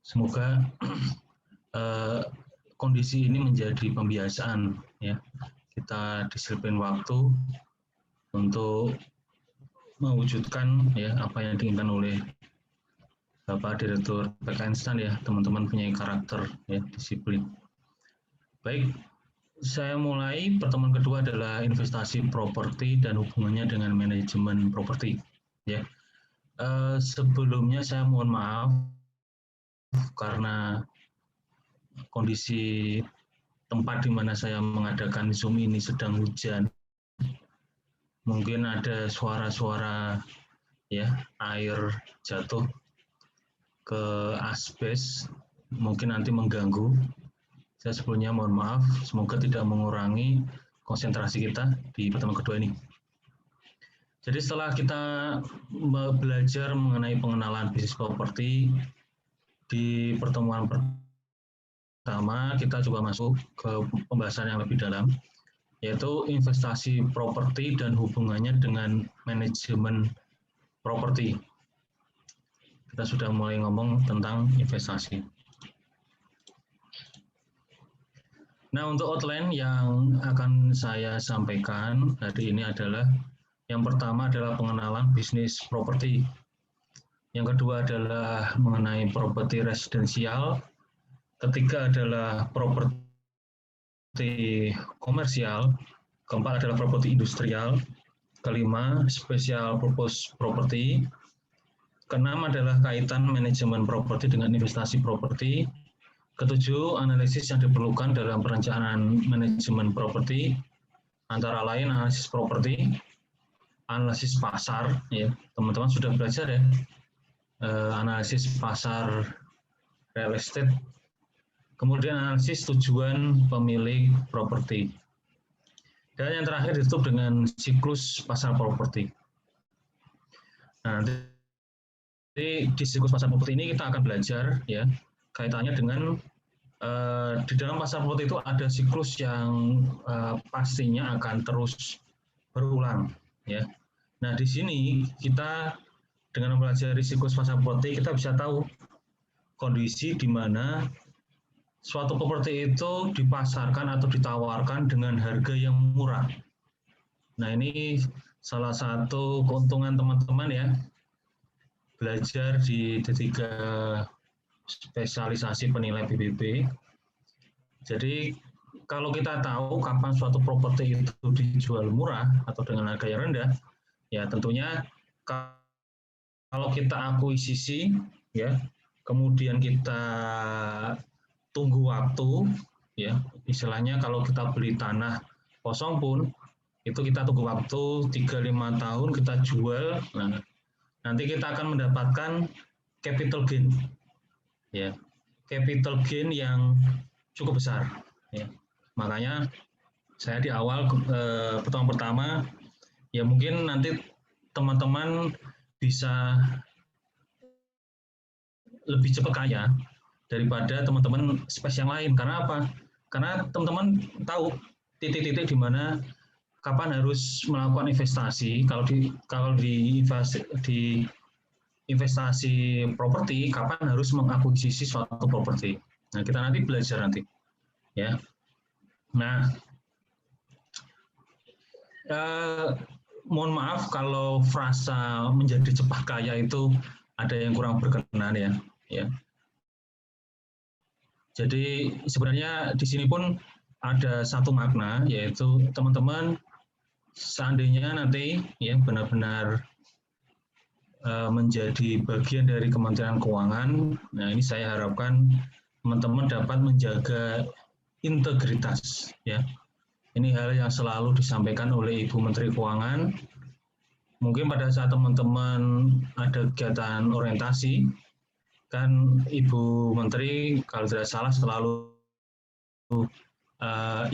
Semoga kondisi ini menjadi pembiasaan ya. Kita disiplin waktu untuk mewujudkan ya apa yang diinginkan oleh Bapak Direktur PK Instan ya, teman-teman punya karakter ya, disiplin. Baik, saya mulai. Pertemuan kedua adalah investasi properti dan hubungannya dengan manajemen properti ya. Sebelumnya saya mohon maaf karena kondisi tempat di mana saya mengadakan Zoom ini sedang hujan. Mungkin ada suara-suara ya, air jatuh ke asbes, mungkin nanti mengganggu. Saya sebelumnya mohon maaf, semoga tidak mengurangi konsentrasi kita di pertemuan kedua ini. Jadi setelah kita belajar mengenai pengenalan bisnis properti, di pertemuan pertama kita juga masuk ke pembahasan yang lebih dalam, yaitu investasi properti dan hubungannya dengan manajemen properti. Kita sudah mulai ngomong tentang investasi. Nah, untuk outline yang akan saya sampaikan hari ini adalah yang pertama adalah pengenalan bisnis properti. Yang kedua adalah mengenai properti residensial. Ketiga adalah properti komersial, keempat adalah properti industrial, kelima special purpose property, keenam adalah kaitan manajemen properti dengan investasi properti, ketujuh analisis yang diperlukan dalam perencanaan manajemen properti, antara lain analisis properti, analisis pasar, ya teman-teman sudah belajar ya, analisis pasar real estate. Kemudian analisis tujuan pemilik properti. Dan yang terakhir ditutup dengan siklus pasar properti. Nah, nanti di siklus pasar properti ini kita akan belajar ya kaitannya dengan di dalam pasar properti itu ada siklus yang pastinya akan terus berulang ya. Nah, di sini kita dengan mempelajari siklus pasar properti kita bisa tahu kondisi di mana suatu properti itu dipasarkan atau ditawarkan dengan harga yang murah. Nah, ini salah satu keuntungan teman-teman ya, belajar di D3 spesialisasi penilai PBB. Jadi, kalau kita tahu kapan suatu properti itu dijual murah atau dengan harga yang rendah, ya tentunya kalau kita akuisisi, ya, kemudian kita tunggu waktu, ya istilahnya kalau kita beli tanah kosong pun itu kita tunggu waktu 3-5 tahun kita jual, nah, nanti kita akan mendapatkan capital gain, ya capital gain yang cukup besar, ya makanya saya di awal pertemuan pertama ya mungkin nanti teman-teman bisa lebih cepat kaya daripada teman-teman spes yang lain. Karena apa? Karena teman-teman tahu titik-titik di mana kapan harus melakukan investasi. Kalau di investasi properti, kapan harus mengakuisisi suatu properti. Nah, kita nanti belajar nanti, ya. Nah, mohon maaf kalau frasa menjadi cepat kaya itu ada yang kurang berkenan ya. Jadi sebenarnya di sini pun ada satu makna, yaitu teman-teman seandainya nanti ya benar-benar menjadi bagian dari Kementerian Keuangan, nah ini saya harapkan teman-teman dapat menjaga integritas ya. Ini hal yang selalu disampaikan oleh Ibu Menteri Keuangan. Mungkin pada saat teman-teman ada kegiatan orientasi, kan Ibu Menteri kalau tidak salah selalu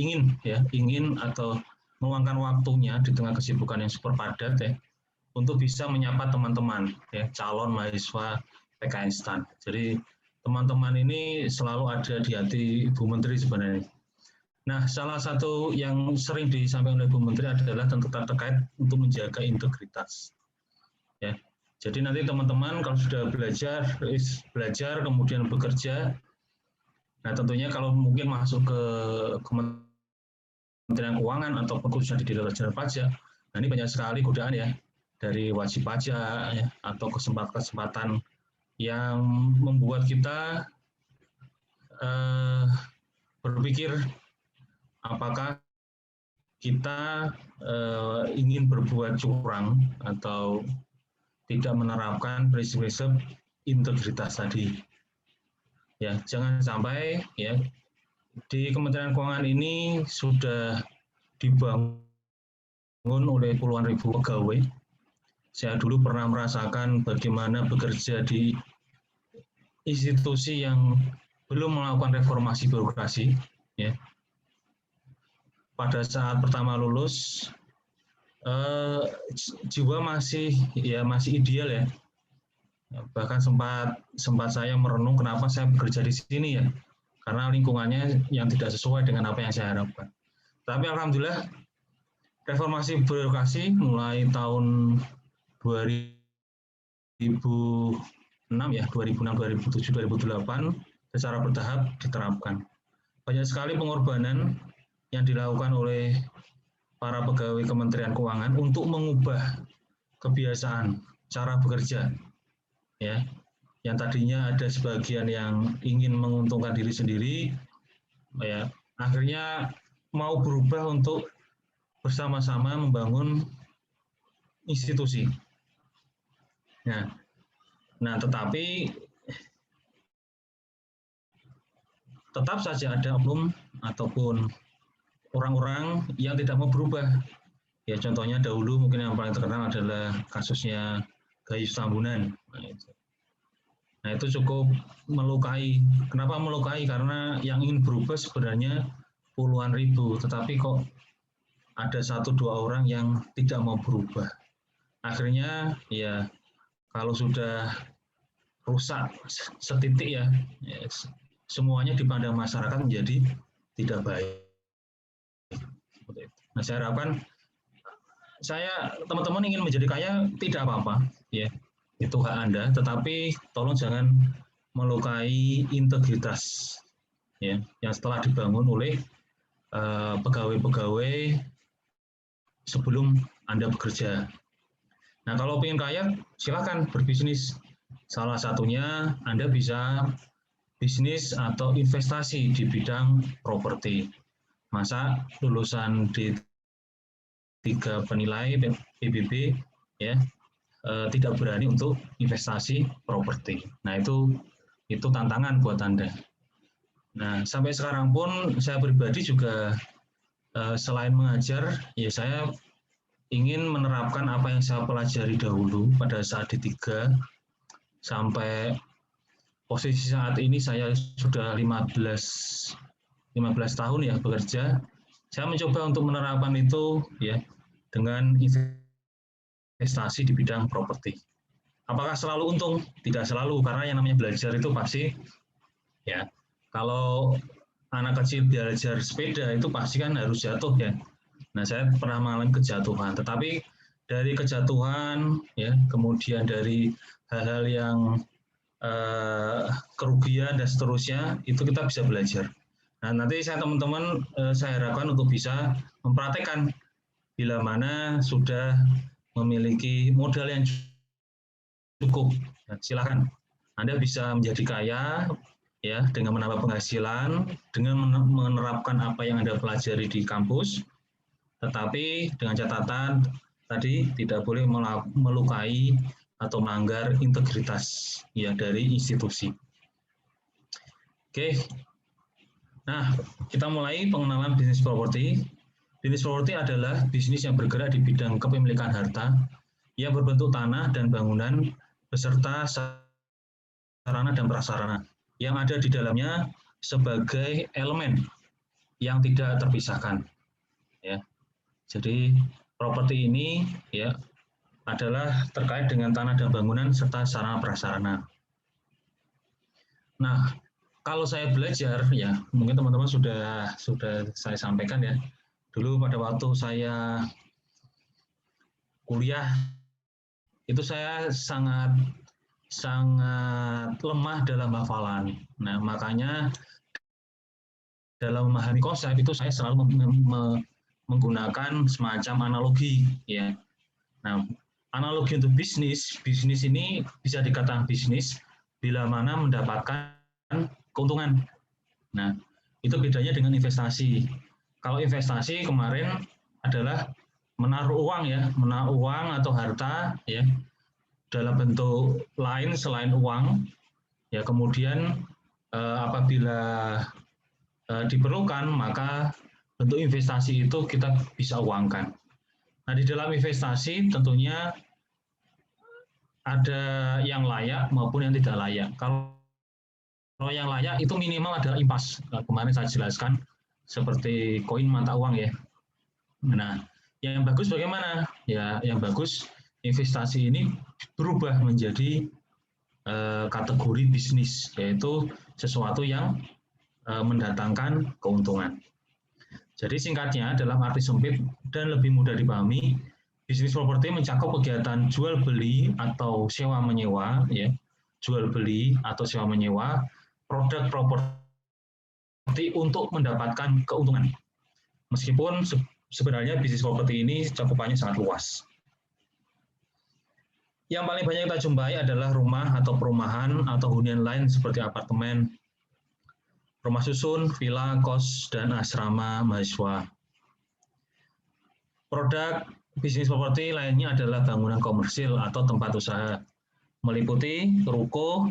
ingin atau meluangkan waktunya di tengah kesibukan yang super padat ya untuk bisa menyapa teman-teman ya calon mahasiswa PK Instan. Jadi teman-teman ini selalu ada di hati Ibu Menteri sebenarnya. Nah, salah satu yang sering disampaikan oleh Ibu Menteri adalah tentu terkait untuk menjaga integritas. Ya. Jadi nanti teman-teman kalau sudah belajar kemudian bekerja, nah tentunya kalau mungkin masuk ke Kementerian Keuangan atau khususnya di Direktorat Pajak, nah ini banyak sekali godaan ya dari wajib pajak ya, atau kesempatan-kesempatan yang membuat kita berpikir apakah kita ingin berbuat curang atau tidak menerapkan prinsip-prinsip integritas tadi. Ya, jangan sampai ya di Kementerian Keuangan ini sudah dibangun oleh puluhan ribu pegawai. Saya dulu pernah merasakan bagaimana bekerja di institusi yang belum melakukan reformasi birokrasi. Ya. Pada saat pertama lulus, jiwa masih ideal ya. Bahkan sempat saya merenung kenapa saya bekerja di sini ya, karena lingkungannya yang tidak sesuai dengan apa yang saya harapkan. Tapi alhamdulillah reformasi birokrasi mulai tahun 2006 ya, 2006, 2007, 2008 secara bertahap diterapkan. Banyak sekali pengorbanan yang dilakukan oleh para pegawai Kementerian Keuangan untuk mengubah kebiasaan cara bekerja, ya, yang tadinya ada sebagian yang ingin menguntungkan diri sendiri, ya, akhirnya mau berubah untuk bersama-sama membangun institusi. Nah, tetapi tetap saja ada oknum ataupun orang-orang yang tidak mau berubah. Ya, contohnya dahulu mungkin yang paling terkenal adalah kasusnya Gayus Tambunan. Nah, itu cukup melukai. Kenapa melukai? Karena yang ingin berubah sebenarnya puluhan ribu, tetapi kok ada 1-2 orang yang tidak mau berubah. Akhirnya ya kalau sudah rusak setitik ya semuanya dipandang masyarakat menjadi tidak baik. Nah, saya harapkan teman-teman ingin menjadi kaya tidak apa-apa, ya, itu hak Anda, tetapi tolong jangan melukai integritas, ya, yang setelah dibangun oleh pegawai-pegawai sebelum Anda bekerja. Nah, kalau ingin kaya, silakan berbisnis. Salah satunya Anda bisa bisnis atau investasi di bidang properti. Masa lulusan D3 penilai PBB ya tidak berani untuk investasi properti. Nah, itu tantangan buat Anda. Nah, sampai sekarang pun saya pribadi juga selain mengajar, ya saya ingin menerapkan apa yang saya pelajari dahulu pada saat D3 sampai posisi saat ini saya sudah 15 tahun ya bekerja. Saya mencoba untuk menerapkan itu ya dengan investasi di bidang properti. Apakah selalu untung? Tidak selalu, karena yang namanya belajar itu pasti ya. Kalau anak kecil belajar sepeda itu pasti kan harus jatuh ya. Nah, saya pernah mengalami kejatuhan, tetapi dari kejatuhan ya, kemudian dari hal-hal yang kerugian dan seterusnya, itu kita bisa belajar. Nah, nanti teman-teman saya harapkan untuk bisa mempraktekkan bila mana sudah memiliki modal yang cukup. Nah, silakan Anda bisa menjadi kaya ya dengan menambah penghasilan, dengan menerapkan apa yang Anda pelajari di kampus, tetapi dengan catatan tadi tidak boleh melukai atau melanggar integritas ya dari institusi. Oke. Nah, kita mulai pengenalan bisnis properti. Bisnis properti adalah bisnis yang bergerak di bidang kepemilikan harta yang berbentuk tanah dan bangunan beserta sarana dan prasarana yang ada di dalamnya sebagai elemen yang tidak terpisahkan. Ya. Jadi properti ini ya adalah terkait dengan tanah dan bangunan serta sarana prasarana. Nah, kalau saya belajar ya mungkin teman-teman sudah saya sampaikan ya. Dulu pada waktu saya kuliah itu saya sangat lemah dalam hafalan. Nah, makanya dalam memahami konsep itu saya selalu menggunakan semacam analogi, ya. Nah, analogi untuk bisnis ini bisa dikatakan bisnis bila mana mendapatkan keuntungan. Nah, itu bedanya dengan investasi. Kalau investasi kemarin adalah menaruh uang, ya, menaruh uang atau harta, ya, dalam bentuk lain selain uang, ya, kemudian apabila diperlukan maka bentuk investasi itu kita bisa uangkan. Nah, di dalam investasi tentunya ada yang layak maupun yang tidak layak. Kalau yang layak itu minimal adalah impas. Nah, kemarin saya jelaskan seperti koin mata uang, ya. Nah, yang bagus bagaimana? Ya, yang bagus investasi ini berubah menjadi kategori bisnis, yaitu sesuatu yang mendatangkan keuntungan. Jadi singkatnya, dalam arti sempit dan lebih mudah dipahami, bisnis properti mencakup kegiatan jual beli atau sewa menyewa, ya, jual beli atau sewa menyewa produk properti untuk mendapatkan keuntungan. Meskipun sebenarnya bisnis properti ini cakupannya sangat luas. Yang paling banyak kita jumpai adalah rumah atau perumahan atau hunian lain seperti apartemen, rumah susun, villa, kos, dan asrama mahasiswa. Produk bisnis properti lainnya adalah bangunan komersil atau tempat usaha, meliputi ruko,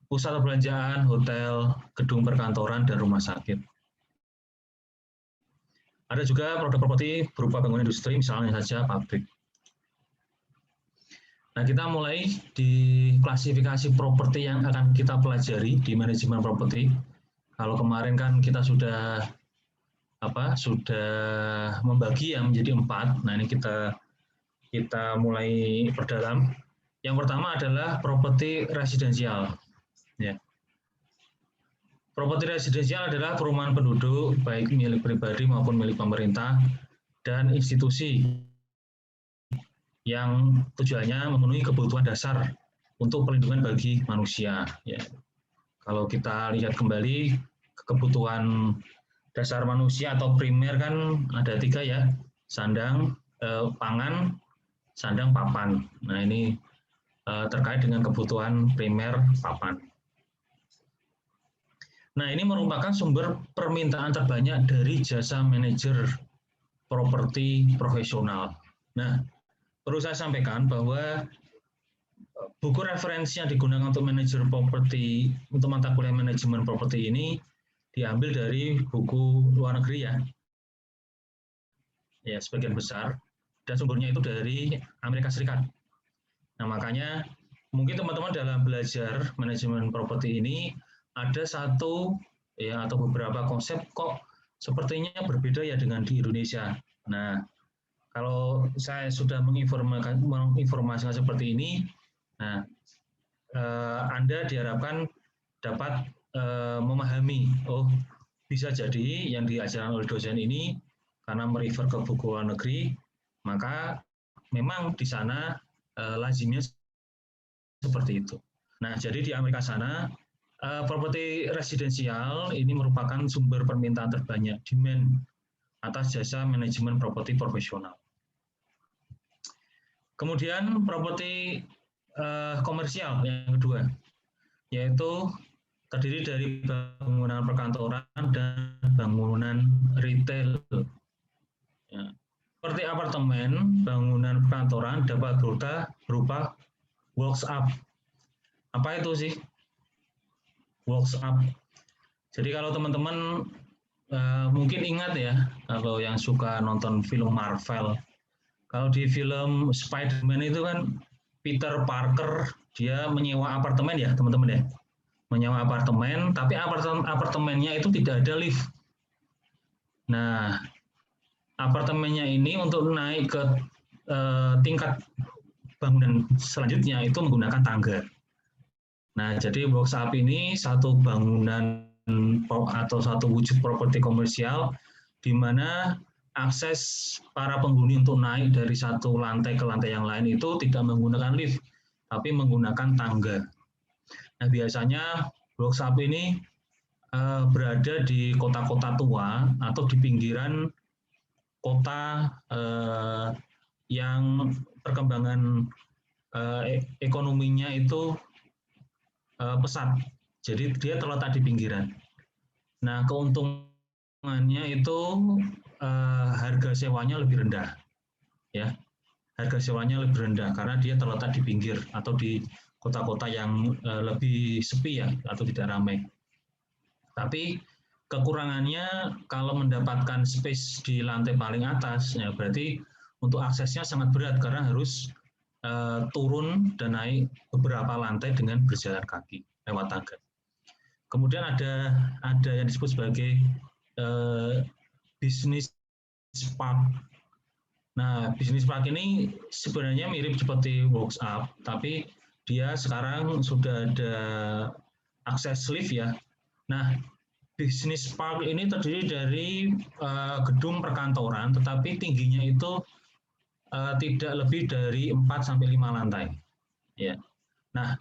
pusat perbelanjaan, hotel, gedung perkantoran, dan rumah sakit. Ada juga produk properti berupa bangunan industri, misalnya saja pabrik. Nah, kita mulai di klasifikasi properti yang akan kita pelajari di manajemen properti. Kalau kemarin kan kita sudah membagi yang menjadi 4. Nah, ini kita mulai perdalam. Yang pertama adalah properti residensial. Ya. Properti residensial adalah perumahan penduduk baik milik pribadi maupun milik pemerintah dan institusi yang tujuannya memenuhi kebutuhan dasar untuk perlindungan bagi manusia. Ya. Kalau kita lihat kembali kebutuhan dasar manusia atau primer kan ada 3, ya, sandang, pangan, sandang, papan. Nah, ini terkait dengan kebutuhan primer papan. Nah, ini merupakan sumber permintaan terbanyak dari jasa manajer properti profesional. Nah, perlu saya sampaikan bahwa buku referensi yang digunakan untuk manajer properti, untuk mata kuliah manajemen properti ini diambil dari buku luar negeri, ya. Ya, sebagian besar, dan sumbernya itu dari Amerika Serikat. Nah, makanya mungkin teman-teman dalam belajar manajemen properti ini ada satu, ya, atau beberapa konsep kok sepertinya berbeda, ya, dengan di Indonesia. Nah, kalau saya sudah menginformasikan seperti ini, nah, Anda diharapkan dapat memahami, oh, bisa jadi yang diajarkan oleh dosen ini karena merefer ke buku luar negeri, maka memang di sana lazimnya seperti itu. Nah, jadi di Amerika sana, properti residensial ini merupakan sumber permintaan terbanyak, demand atas jasa manajemen properti profesional. Kemudian properti komersial yang kedua, yaitu terdiri dari bangunan perkantoran dan bangunan retail. Ya. Seperti apartemen, bangunan perkantoran dapat berupa works up. Apa itu sih works up? Jadi kalau teman-teman mungkin ingat, ya, kalau yang suka nonton film Marvel, kalau di film Spider-Man itu kan Peter Parker dia menyewa apartemen, ya, teman-teman, ya, menyewa apartemen, tapi apartemennya itu tidak ada lift. Nah, apartemennya ini untuk naik ke tingkat bangunan selanjutnya itu menggunakan tangga. Nah, jadi works up ini satu bangunan atau satu wujud properti komersial di mana akses para penghuni untuk naik dari satu lantai ke lantai yang lain itu tidak menggunakan lift, tapi menggunakan tangga. Nah, biasanya blok sap ini berada di kota-kota tua atau di pinggiran kota yang perkembangan ekonominya itu pesat. Jadi dia terletak di pinggiran. Nah, keuntungannya itu harga sewanya lebih rendah, ya. Harga sewanya lebih rendah karena dia terletak di pinggir atau di kota-kota yang lebih sepi ya atau tidak ramai. Tapi kekurangannya kalau mendapatkan space di lantai paling atas, ya berarti untuk aksesnya sangat berat karena harus turun dan naik beberapa lantai dengan berjalan kaki lewat tangga. Kemudian ada yang disebut sebagai business park. Nah, business park ini sebenarnya mirip seperti WhatsApp, tapi dia sekarang sudah ada akses lift ya. Nah, business park ini terdiri dari gedung perkantoran, tetapi tingginya itu tidak lebih dari 4-5 lantai. Ya. Nah,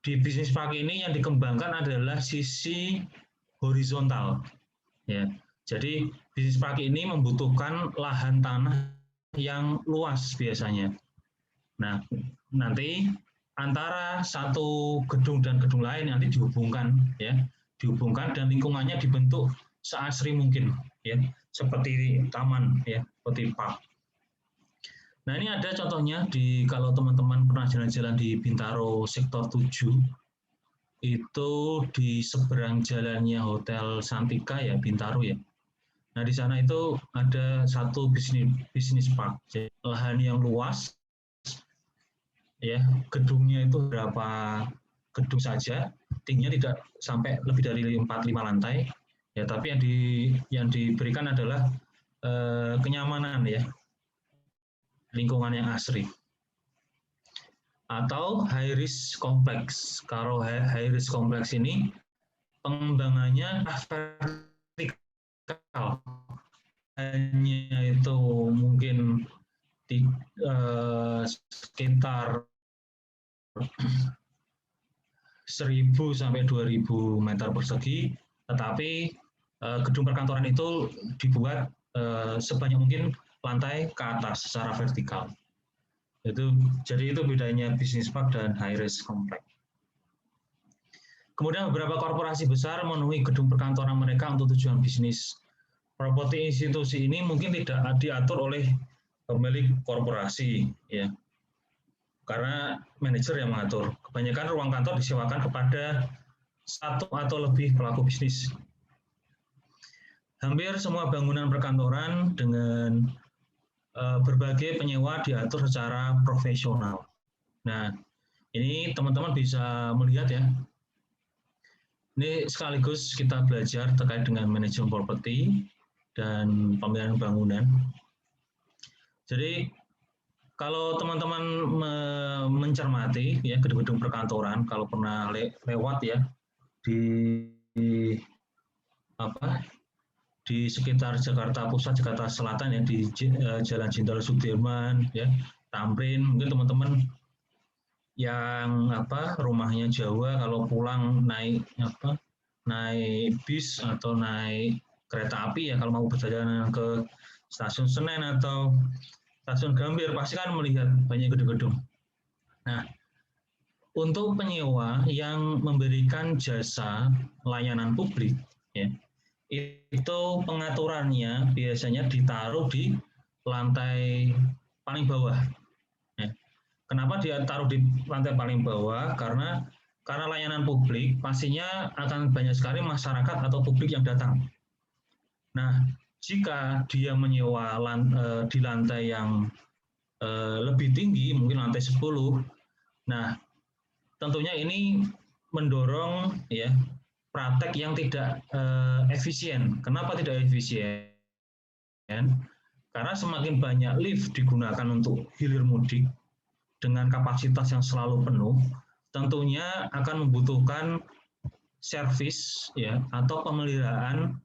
di business park ini yang dikembangkan adalah sisi horizontal. Ya. Jadi business park ini membutuhkan lahan tanah yang luas biasanya. Nah, nanti antara satu gedung dan gedung lain nanti dihubungkan, ya, dihubungkan dan lingkungannya dibentuk seasri mungkin, ya, seperti taman, ya, seperti park. Nah, ini ada contohnya kalau teman-teman pernah jalan-jalan di Bintaro sektor 7, itu di seberang jalannya Hotel Santika ya, Bintaro ya. Nah, di sana itu ada satu bisnis park, jadi lahan yang luas, ya, gedungnya itu berapa gedung saja, tingginya tidak sampai lebih dari 4-5 lantai, ya, tapi yang diberikan adalah kenyamanan ya, lingkungan yang asri. Atau high risk kompleks. Kalau high risk kompleks ini pengembangannya vertikal, hanya itu mungkin sekitar 1.000 sampai 2.000 meter persegi, tetapi gedung perkantoran itu dibuat sebanyak mungkin lantai ke atas secara vertikal. Jadi itu bedanya business park dan high risk kompleks. Kemudian beberapa korporasi besar memenuhi gedung perkantoran mereka untuk tujuan bisnis. Properti institusi ini mungkin tidak diatur oleh pemilik korporasi, ya, karena manajer yang mengatur. Kebanyakan ruang kantor disewakan kepada satu atau lebih pelaku bisnis. Hampir semua bangunan perkantoran dengan berbagai penyewa diatur secara profesional. Nah, ini teman-teman bisa melihat ya. Ini sekaligus kita belajar terkait dengan manajemen properti dan pemilihan bangunan. Jadi kalau teman-teman mencermati ya gedung-gedung perkantoran, kalau pernah lewat ya di sekitar Jakarta Pusat, Jakarta Selatan ya, di Jalan Jenderal Sudirman ya, Tamrin, mungkin teman-teman yang rumahnya Jawa kalau pulang naik bis atau naik kereta api ya, kalau mau perjalanan ke stasiun Senen atau stasiun Gambir pasti kan melihat banyak gedung-gedung. Nah, untuk penyewa yang memberikan jasa layanan publik ya, itu pengaturannya biasanya ditaruh di lantai paling bawah. Ya. Kenapa dia taruh di lantai paling bawah? Karena layanan publik pastinya akan banyak sekali masyarakat atau publik yang datang. Nah, jika dia menyewa di lantai yang lebih tinggi, mungkin lantai 10, nah tentunya ini mendorong ya praktek yang tidak efisien. Kenapa tidak efisien? Karena semakin banyak lift digunakan untuk hilir mudik dengan kapasitas yang selalu penuh, tentunya akan membutuhkan servis ya atau pemeliharaan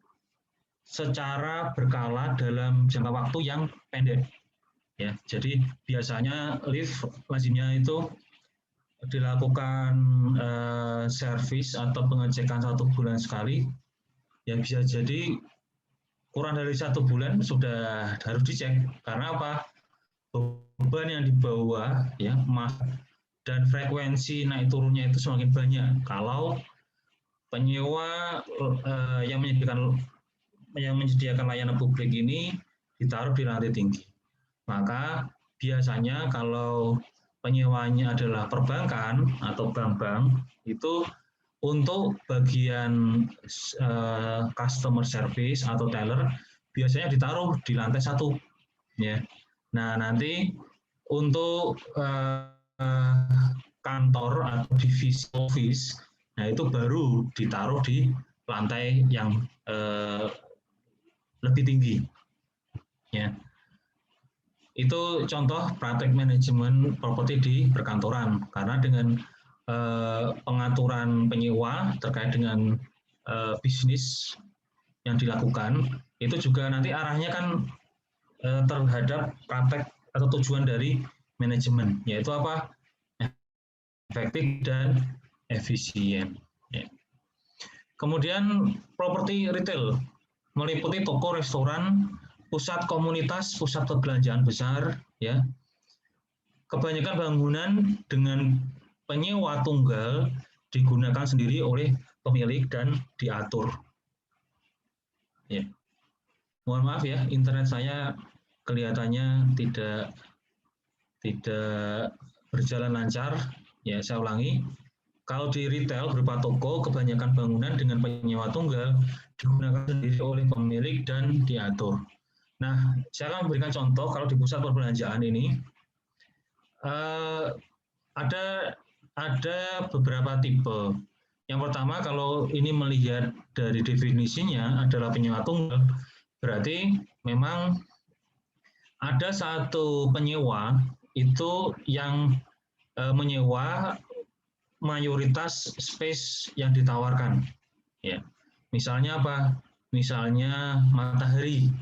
secara berkala dalam jangka waktu yang pendek. Ya, jadi biasanya lift lazimnya itu dilakukan servis atau pengecekan 1 bulan sekali. Ya bisa jadi kurang dari 1 bulan sudah harus dicek. Karena apa? Beban yang dibawa ya dan frekuensi naik turunnya itu semakin banyak kalau penyewa yang menyediakan layanan publik ini ditaruh di lantai tinggi. Maka biasanya kalau penyewanya adalah perbankan atau bank-bank, itu untuk bagian customer service atau teller biasanya ditaruh di lantai 1. Ya. Nah, nanti untuk kantor atau divisi office, nah itu baru ditaruh di lantai yang lebih tinggi. Ya. Itu contoh praktek manajemen properti di perkantoran, karena dengan pengaturan penyewa terkait dengan bisnis yang dilakukan, itu juga nanti arahnya kan terhadap praktek atau tujuan dari manajemen, yaitu apa? Efektif dan efisien. Ya. Kemudian properti retail meliputi toko, restoran, pusat komunitas, pusat perbelanjaan besar, ya. Kebanyakan bangunan dengan penyewa tunggal digunakan sendiri oleh pemilik dan diatur. Ya. Mohon maaf ya, internet saya kelihatannya tidak berjalan lancar. Ya, saya ulangi. Kalau di retail berupa toko, kebanyakan bangunan dengan penyewa tunggal digunakan sendiri oleh pemilik dan diatur. Nah, saya akan memberikan contoh kalau di pusat perbelanjaan ini ada beberapa tipe. Yang pertama, kalau ini melihat dari definisinya adalah penyewa tunggal, berarti memang ada satu penyewa itu yang menyewa mayoritas space yang ditawarkan. Ya, misalnya apa? Misalnya matahari.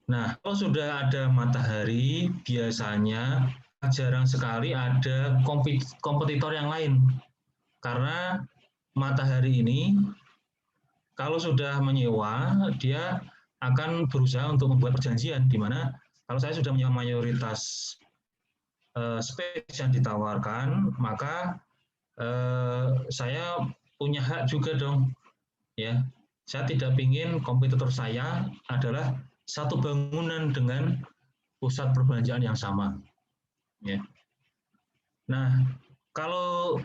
Nah, kalau sudah ada matahari, biasanya jarang sekali ada kompetitor yang lain. Karena matahari ini, kalau sudah menyewa, dia akan berusaha untuk membuat perjanjian, di mana kalau saya sudah menyewa mayoritas space yang ditawarkan, maka saya punya hak juga dong, ya. Saya tidak ingin kompetitor saya adalah satu bangunan dengan pusat perbelanjaan yang sama, ya. Nah, kalau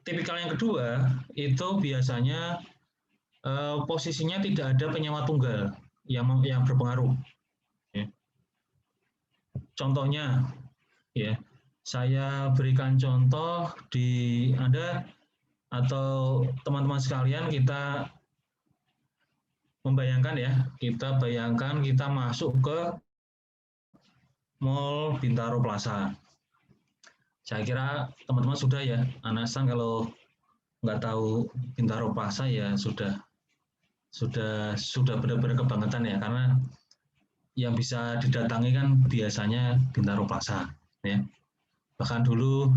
tipikal yang kedua itu biasanya posisinya tidak ada penyewa tunggal yang berpengaruh. Ya. Contohnya, ya, saya berikan contoh di Anda atau teman-teman sekalian, kita membayangkan ya, kita bayangkan kita masuk ke Mall Bintaro Plaza. Saya kira teman-teman sudah ya, Anasan kalau nggak tahu Bintaro Plaza ya sudah benar-benar kebangetan ya, karena yang bisa didatangi kan biasanya Bintaro Plaza, ya. Bahkan dulu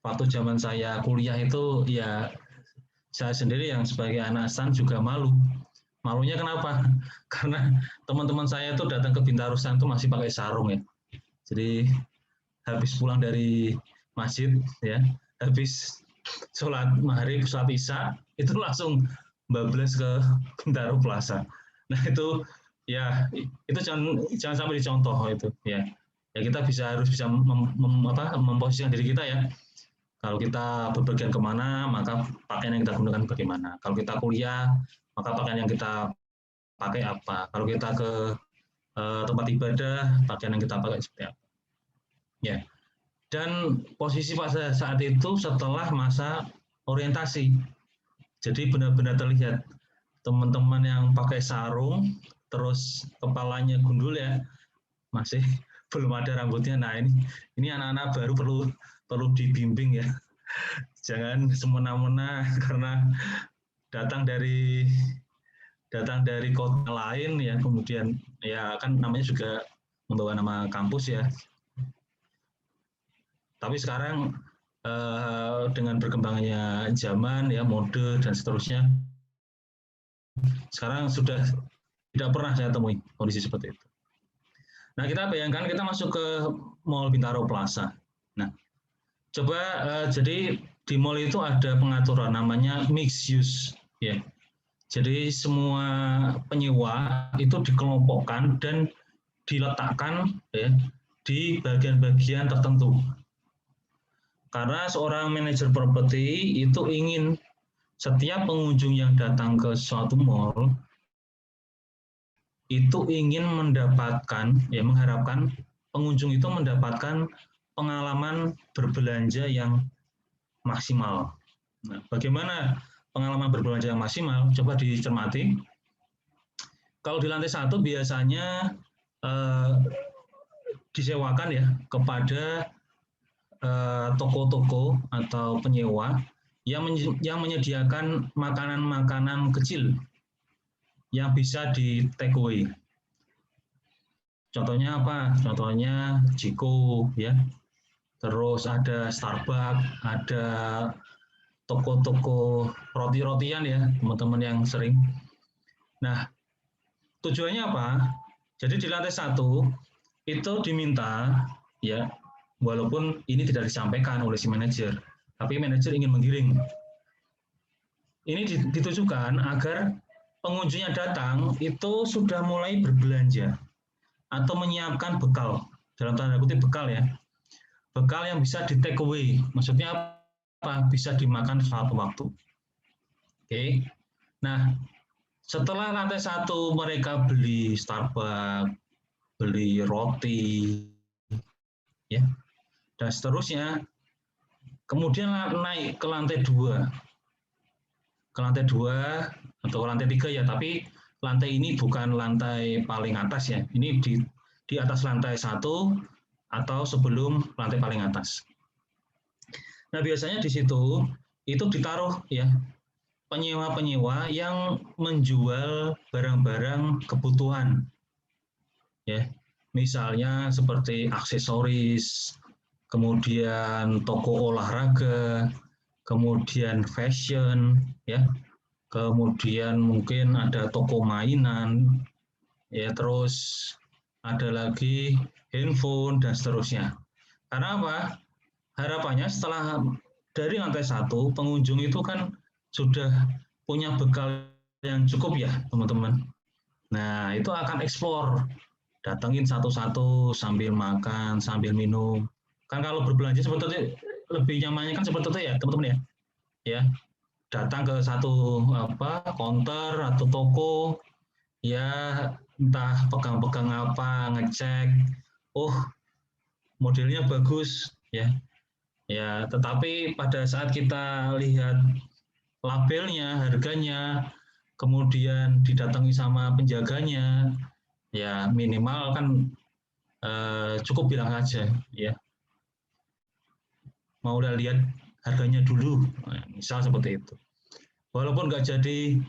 waktu zaman saya kuliah itu ya saya sendiri yang sebagai Anasan juga malu. Malunya kenapa? Karena teman-teman saya itu datang ke Bintaro itu masih pakai sarung ya. Jadi habis pulang dari masjid ya, habis sholat maghrib, sholat isya, itu langsung bablas ke Bintaro Plaza. Nah itu ya, itu jangan sampai dicontoh itu ya. Ya kita harus bisa memposisikan diri kita ya. Kalau kita bepergian kemana, maka pakaian yang kita gunakan bagaimana. Kalau kita kuliah, maka pakaian yang kita pakai apa. Kalau kita ke tempat ibadah, pakaian yang kita pakai seperti apa. Ya. Dan posisi pada saat itu setelah masa orientasi. Jadi benar-benar terlihat teman-teman yang pakai sarung, terus kepalanya gundul ya, masih belum ada rambutnya. Nah ini anak-anak baru perlu dibimbing ya. Jangan semena-mena karena datang dari datang dari kota lain ya, kemudian ya kan namanya juga membawa nama kampus ya. Tapi sekarang dengan berkembangnya zaman ya, mode dan seterusnya, sekarang sudah tidak pernah saya temui kondisi seperti itu. Nah, kita bayangkan kita masuk ke Mall Bintaro Plaza. Nah, coba jadi di mall itu ada pengaturan namanya mixed use ya. Jadi semua penyewa itu dikelompokkan dan diletakkan ya di bagian-bagian tertentu. Karena seorang manajer properti itu ingin setiap pengunjung yang datang ke suatu mall itu ingin mendapatkan, ya mengharapkan pengunjung itu mendapatkan pengalaman berbelanja yang maksimal. Nah, bagaimana pengalaman berbelanja yang maksimal? Coba dicermati. Kalau di lantai 1 biasanya disewakan ya kepada toko-toko atau penyewa yang menyediakan makanan-makanan kecil yang bisa di take away. Contohnya apa? Contohnya Jiko ya. Terus ada Starbucks, ada toko-toko roti-rotian ya, teman-teman yang sering. Nah, tujuannya apa? Jadi di lantai 1 itu diminta ya, walaupun ini tidak disampaikan oleh si manajer, tapi manajer ingin menggiring. Ini ditujukan agar pengunjung yang datang itu sudah mulai berbelanja atau menyiapkan bekal, dalam tanda kutip bekal ya, bekal yang bisa di take away. Maksudnya apa? Bisa dimakan suatu waktu. Oke. Nah, setelah lantai 1 mereka beli Starbucks, beli roti, ya, dan seterusnya, kemudian naik ke lantai 2. Ke lantai 2 atau lantai 3 ya, tapi lantai ini bukan lantai paling atas ya. Ini di atas lantai 1 atau sebelum lantai paling atas. Nah, biasanya di situ itu ditaruh ya penyewa-penyewa yang menjual barang-barang kebutuhan. Ya. Misalnya seperti aksesoris, kemudian toko olahraga, kemudian fashion ya. Kemudian mungkin ada toko mainan, ya terus ada lagi handphone dan seterusnya. Karena apa? Harapannya setelah dari lantai 1 pengunjung itu kan sudah punya bekal yang cukup ya teman-teman. Nah itu akan eksplor, datengin satu-satu sambil makan, sambil minum. Kan kalau berbelanja sebetulnya lebih nyamannya kan seperti itu ya teman-teman ya. Ya, datang ke satu counter atau toko ya, entah pegang-pegang apa, ngecek, oh modelnya bagus ya, ya tetapi pada saat kita lihat labelnya, harganya, kemudian didatangi sama penjaganya, ya minimal kan cukup bilang aja ya, mau udah lihat harganya dulu, misal seperti itu. Walaupun nggak jadi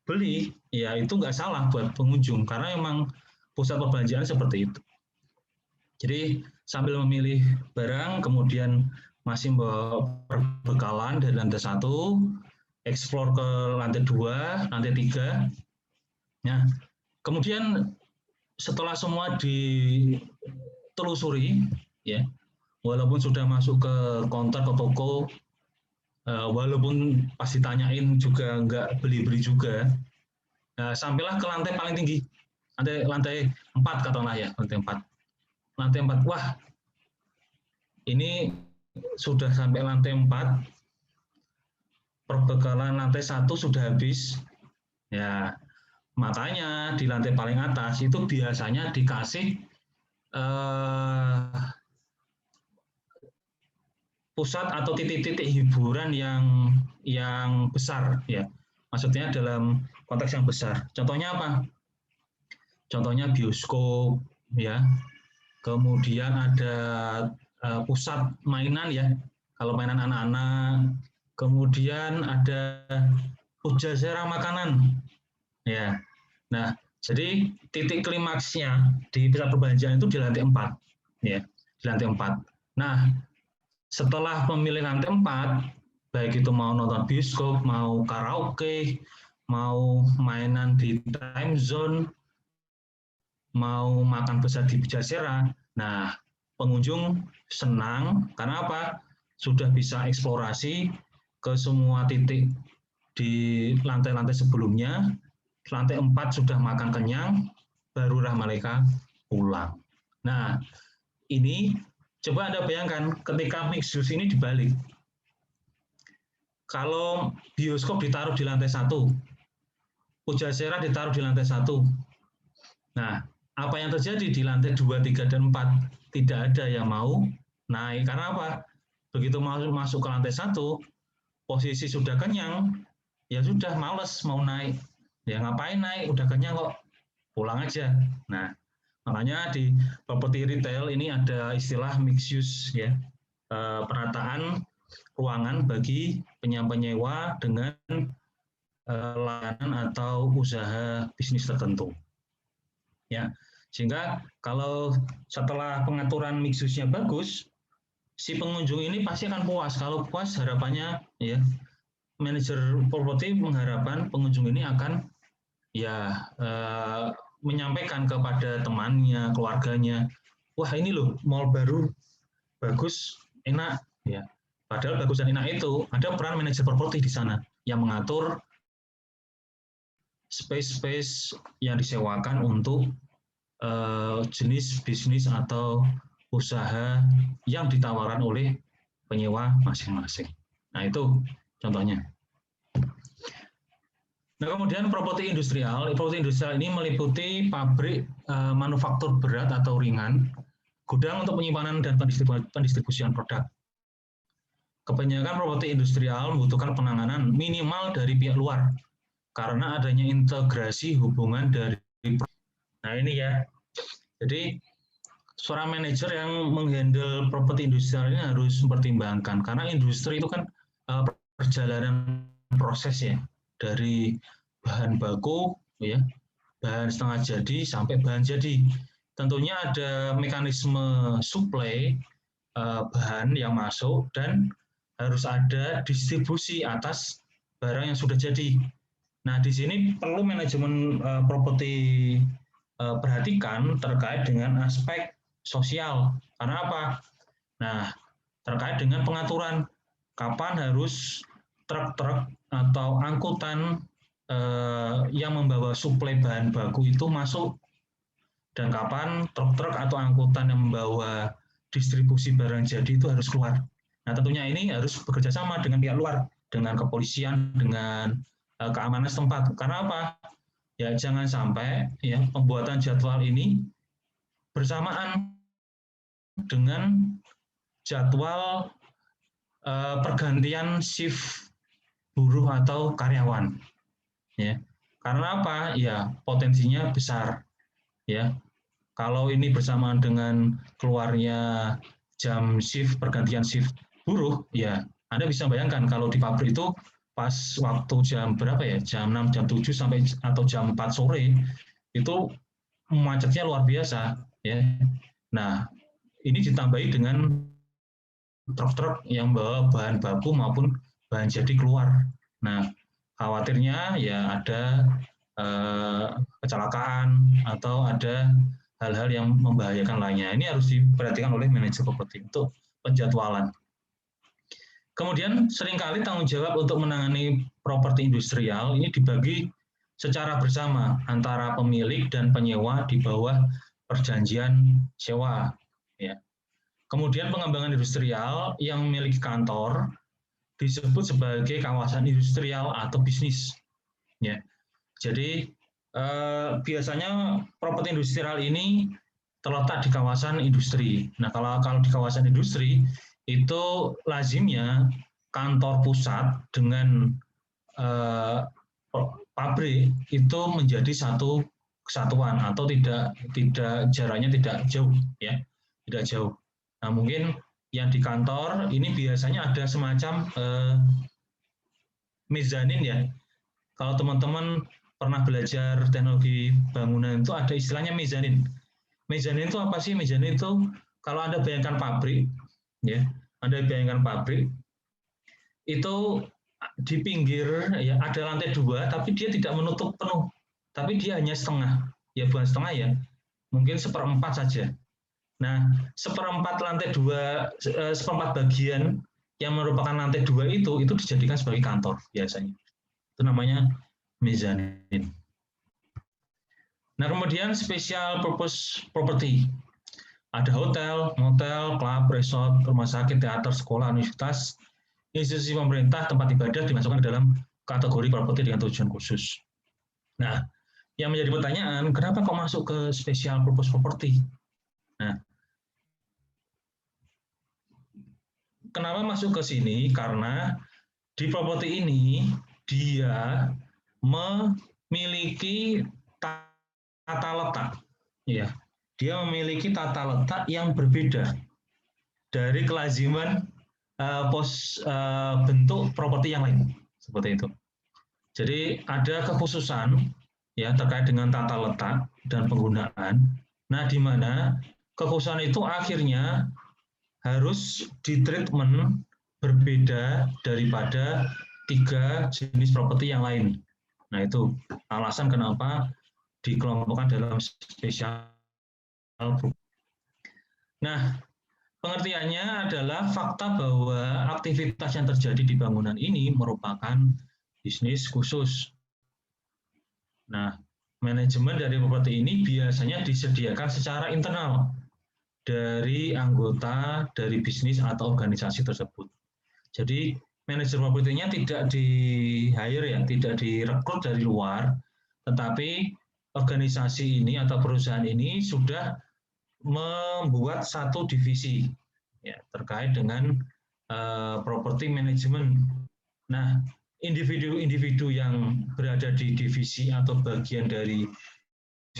beli, ya itu nggak salah buat pengunjung karena emang pusat perbelanjaan seperti itu. Jadi sambil memilih barang, kemudian masih membawa perbekalan dari lantai 1, eksplor ke lantai 2, lantai 3. Nah, kemudian setelah semua ditelusuri, ya, walaupun sudah masuk ke counter ke toko, walaupun pas ditanyain juga nggak beli-beli juga, nah, sampailah ke lantai paling tinggi, lantai 4 katakanlah ya, lantai 4. Lantai 4, wah ini sudah sampai lantai 4, perbekalan lantai 1 sudah habis, ya makanya di lantai paling atas itu biasanya dikasih pusat atau titik-titik hiburan yang besar ya. Maksudnya dalam konteks yang besar. Contohnya apa? Contohnya bioskop ya. Kemudian ada pusat mainan ya. Kalau mainan anak-anak. Kemudian ada pujasera makanan. Ya. Nah, jadi titik klimaksnya di pusat perbelanjaan itu di lantai 4, ya, di lantai 4. Nah, setelah memilih lantai 4, baik itu mau nonton bioskop, mau karaoke, mau mainan di time zone, mau makan besar di Pujasera. Nah, pengunjung senang karena apa? Sudah bisa eksplorasi ke semua titik di lantai-lantai sebelumnya. Lantai 4 sudah makan kenyang, barulah mereka pulang. Nah, ini coba Anda bayangkan ketika mixed use ini dibalik. Kalau bioskop ditaruh di lantai 1, Pujasera ditaruh di lantai 1. Nah, apa yang terjadi di lantai 2, 3, dan 4? Tidak ada yang mau naik. Karena apa? Begitu masuk ke lantai 1, posisi sudah kenyang, ya sudah males mau naik. Ya ngapain naik? Udah kenyang kok, pulang aja. Nah, makanya di properti retail ini ada istilah mixed use, ya, penataan ruangan bagi penyewa dengan layanan atau usaha bisnis tertentu. Ya, sehingga kalau setelah pengaturan mixed use-nya bagus, si pengunjung ini pasti akan puas. Kalau puas, harapannya ya manajer properti mengharapkan pengunjung ini akan ya menyampaikan kepada temannya, keluarganya, wah ini loh mall baru bagus, enak, ya. Padahal bagus dan enak itu ada peran manajer properti di sana yang mengatur space-space yang disewakan untuk jenis bisnis atau usaha yang ditawarkan oleh penyewa masing-masing. Nah, itu contohnya. Nah, kemudian properti industrial. Properti industrial ini meliputi pabrik manufaktur berat atau ringan, gudang untuk penyimpanan dan pendistribusian produk. Kebanyakan properti industrial membutuhkan penanganan minimal dari pihak luar karena adanya integrasi hubungan dari. Nah, ini ya. Jadi seorang manajer yang menghandle properti industrial ini harus mempertimbangkan karena industri itu kan perjalanan proses ya, dari bahan baku ya, bahan setengah jadi sampai bahan jadi. Tentunya ada mekanisme supply bahan yang masuk dan harus ada distribusi atas barang yang sudah jadi. Nah, di sini perlu manajemen properti perhatikan terkait dengan aspek sosial. Karena apa? Nah, terkait dengan pengaturan kapan harus truk-truk atau angkutan yang membawa suplai bahan baku itu masuk dan kapan truk-truk atau angkutan yang membawa distribusi barang jadi itu harus keluar. Nah, tentunya ini harus bekerja sama dengan pihak luar, dengan kepolisian, dengan keamanan setempat. Karena apa? Ya jangan sampai ya pembuatan jadwal ini bersamaan dengan jadwal pergantian shift buruh atau karyawan, ya. Karena apa? Ya potensinya besar, ya. Kalau ini bersamaan dengan keluarnya jam shift pergantian shift buruh, ya Anda bisa bayangkan kalau di pabrik itu pas waktu jam berapa ya? Jam 6, jam 7 sampai atau jam 4 sore itu macetnya luar biasa, ya. Nah, ini ditambahi dengan truk-truk yang bawa bahan baku maupun bahan jadi keluar. Nah, khawatirnya ya ada kecelakaan atau ada hal-hal yang membahayakan lainnya. Ini harus diperhatikan oleh manajer properti untuk penjadwalan. Kemudian seringkali tanggung jawab untuk menangani properti industrial ini dibagi secara bersama antara pemilik dan penyewa di bawah perjanjian sewa. Ya. Kemudian pengembangan industrial yang memiliki kantor disebut sebagai kawasan industrial atau bisnis. Ya. Jadi biasanya properti industrial ini terletak di kawasan industri. Nah, kalau di kawasan industri itu lazimnya kantor pusat dengan pabrik itu menjadi satu kesatuan atau tidak jaraknya tidak jauh, ya, tidak jauh. Nah, mungkin yang di kantor ini biasanya ada semacam mezanin ya. Kalau teman-teman pernah belajar teknologi bangunan itu ada istilahnya mezanin. Mezanin itu apa sih? Mezanin itu kalau Anda bayangkan pabrik, ya, Anda bayangkan pabrik itu di pinggir ya ada lantai 2, tapi dia tidak menutup penuh, tapi dia hanya setengah, ya bukan setengah ya, mungkin 1/4 saja. Nah, 1/4 lantai 2, 1/4 bagian yang merupakan lantai 2 itu dijadikan sebagai kantor biasanya. Itu namanya mezanin. Nah, kemudian special purpose property. Ada hotel, motel, klub, resort, rumah sakit, teater, sekolah, universitas, institusi pemerintah, tempat ibadah dimasukkan ke dalam kategori properti dengan tujuan khusus. Nah, yang menjadi pertanyaan, kenapa kok masuk ke special purpose property? Nah, kenapa masuk ke sini? Karena di properti ini dia memiliki tata letak, ya. Dia memiliki tata letak yang berbeda dari kelaziman bentuk properti yang lain, seperti itu. Jadi ada kekhususan ya terkait dengan tata letak dan penggunaan. Nah, di mana kekhususan itu akhirnya harus ditreatment berbeda daripada 3 jenis properti yang lain. Nah, itu alasan kenapa dikelompokkan dalam spesial. Nah, pengertiannya adalah fakta bahwa aktivitas yang terjadi di bangunan ini merupakan bisnis khusus. Nah, manajemen dari properti ini biasanya disediakan secara internal dari anggota dari bisnis atau organisasi tersebut. Jadi, manajer propertinya tidak di-hire ya, tidak direkrut dari luar, tetapi organisasi ini atau perusahaan ini sudah membuat satu divisi ya, terkait dengan property management. Nah, individu-individu yang berada di divisi atau bagian dari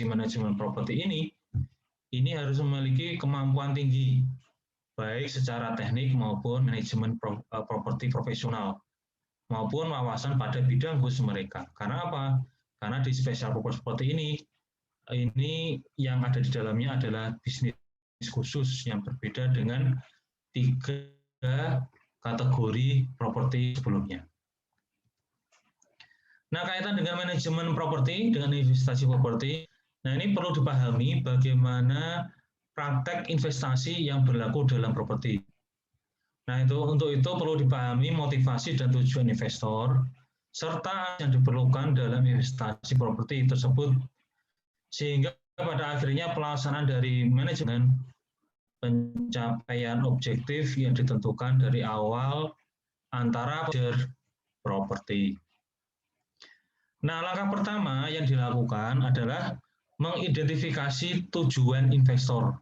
manajemen properti ini harus memiliki kemampuan tinggi, baik secara teknik maupun manajemen properti profesional, maupun wawasan pada bidang khusus mereka. Karena apa? Karena di special purpose property ini yang ada di dalamnya adalah bisnis khusus yang berbeda dengan 3 kategori properti sebelumnya. Nah, kaitan dengan manajemen properti, dengan investasi properti, nah ini perlu dipahami bagaimana praktek investasi yang berlaku dalam properti. Nah, untuk itu perlu dipahami motivasi dan tujuan investor, serta yang diperlukan dalam investasi properti tersebut, sehingga pada akhirnya pelaksanaan dari manajemen pencapaian objektif yang ditentukan dari awal antara manajer properti. Nah, langkah pertama yang dilakukan adalah mengidentifikasi tujuan investor.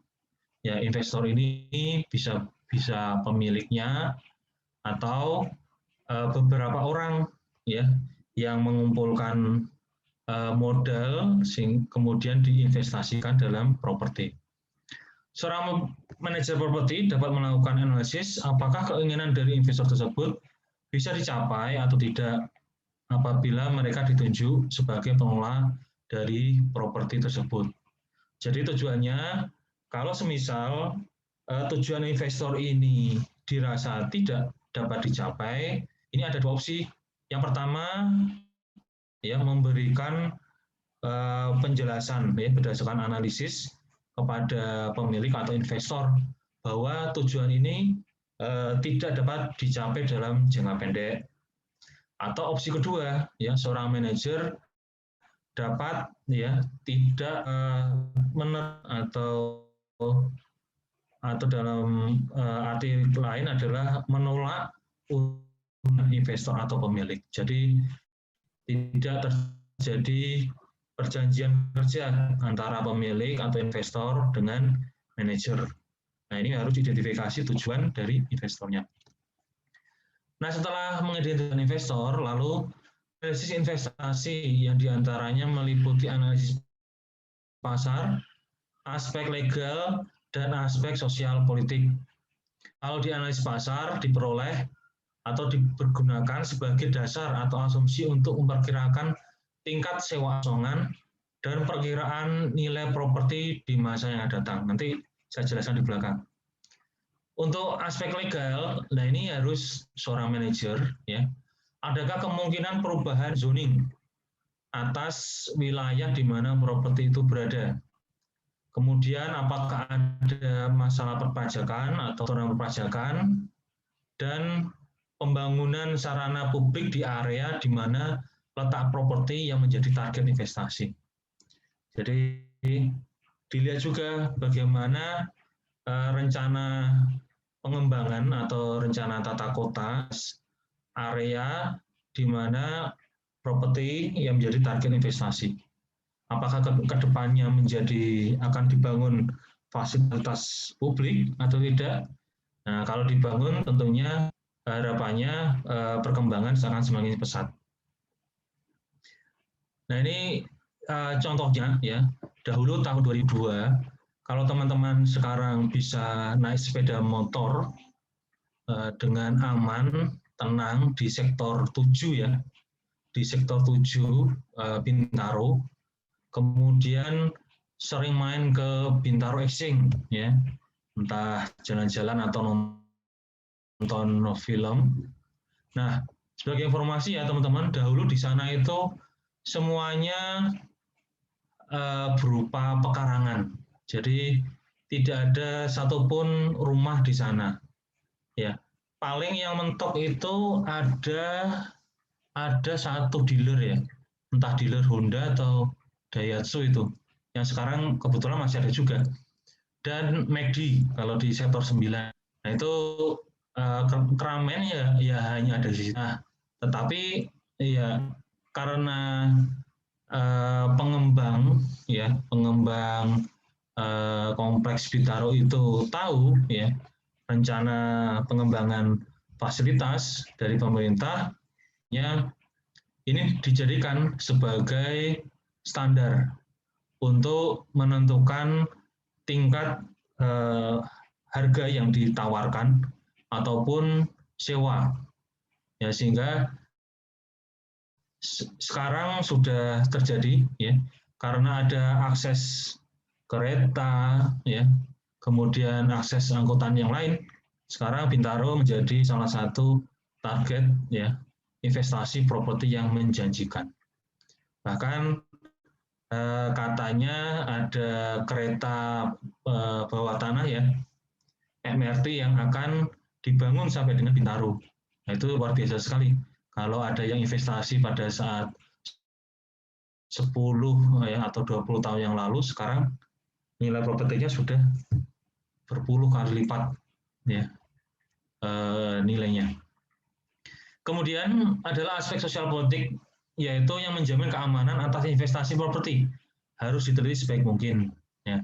Ya, investor ini bisa pemiliknya atau beberapa orang ya yang mengumpulkan modal kemudian diinvestasikan dalam properti. Seorang manajer properti dapat melakukan analisis apakah keinginan dari investor tersebut bisa dicapai atau tidak apabila mereka ditunjuk sebagai pengelola dari properti tersebut. Jadi tujuannya, kalau semisal tujuan investor ini dirasa tidak dapat dicapai, ini ada 2 opsi. Yang pertama, ya memberikan penjelasan ya berdasarkan analisis kepada pemilik atau investor bahwa tujuan ini tidak dapat dicapai dalam jangka pendek. Atau opsi kedua, ya seorang manajer dapat ya tidak atau dalam arti lain adalah menolak investor atau pemilik. Jadi tidak terjadi perjanjian kerja antara pemilik atau investor dengan manajer. Nah, ini harus diidentifikasi tujuan dari investornya. Nah, setelah mengidentifikasi investor, lalu analisis investasi yang diantaranya meliputi analisis pasar, aspek legal, dan aspek sosial politik. Kalau di analisis pasar diperoleh atau dipergunakan sebagai dasar atau asumsi untuk memperkirakan tingkat sewa kosongan, dan perkiraan nilai properti di masa yang akan datang. Nanti saya jelaskan di belakang. Untuk aspek legal, nah ini harus seorang manajer, ya. Adakah kemungkinan perubahan zoning atas wilayah di mana properti itu berada? Kemudian apakah ada masalah perpajakan atau aturan perpajakan, dan pembangunan sarana publik di area di mana letak properti yang menjadi target investasi. Jadi dilihat juga bagaimana rencana pengembangan atau rencana tata kota area di mana properti yang menjadi target investasi. Apakah ke depannya akan dibangun fasilitas publik atau tidak? Nah, kalau dibangun tentunya harapannya perkembangan akan semakin pesat. Nah, ini contohnya ya. Dahulu tahun 2002, kalau teman-teman sekarang bisa naik sepeda motor dengan aman, tenang di sektor 7 ya, di sektor 7 Bintaro, kemudian sering main ke Bintaro Exchange ya, entah jalan-jalan atau nonton film. Nah, sebagai informasi ya teman-teman, dahulu di sana itu semuanya berupa pekarangan. Jadi tidak ada satupun rumah di sana. Ya, paling yang mentok itu ada satu dealer ya, entah dealer Honda atau Daihatsu itu, yang sekarang kebetulan masih ada juga. Dan McD kalau di sektor 9. Nah itu keramaian ya hanya ada di situ. Nah, tetapi ya karena pengembang kompleks Bintaro itu tahu ya rencana pengembangan fasilitas dari pemerintah, ya ini dijadikan sebagai standar untuk menentukan tingkat harga yang ditawarkan ataupun sewa, ya sehingga sekarang sudah terjadi ya karena ada akses kereta ya, kemudian akses angkutan yang lain. Sekarang Bintaro menjadi salah satu target ya investasi properti yang menjanjikan. Bahkan katanya ada kereta bawah tanah ya, MRT yang akan dibangun sampai dengan Bintaro. Nah, itu luar biasa sekali. Kalau ada yang investasi pada saat 10 ya, atau 20 tahun yang lalu, sekarang nilai propertinya sudah berpuluh kali lipat ya nilainya. Kemudian adalah aspek sosial politik, yaitu yang menjamin keamanan atas investasi properti harus diteliti sebaik mungkin. Ya.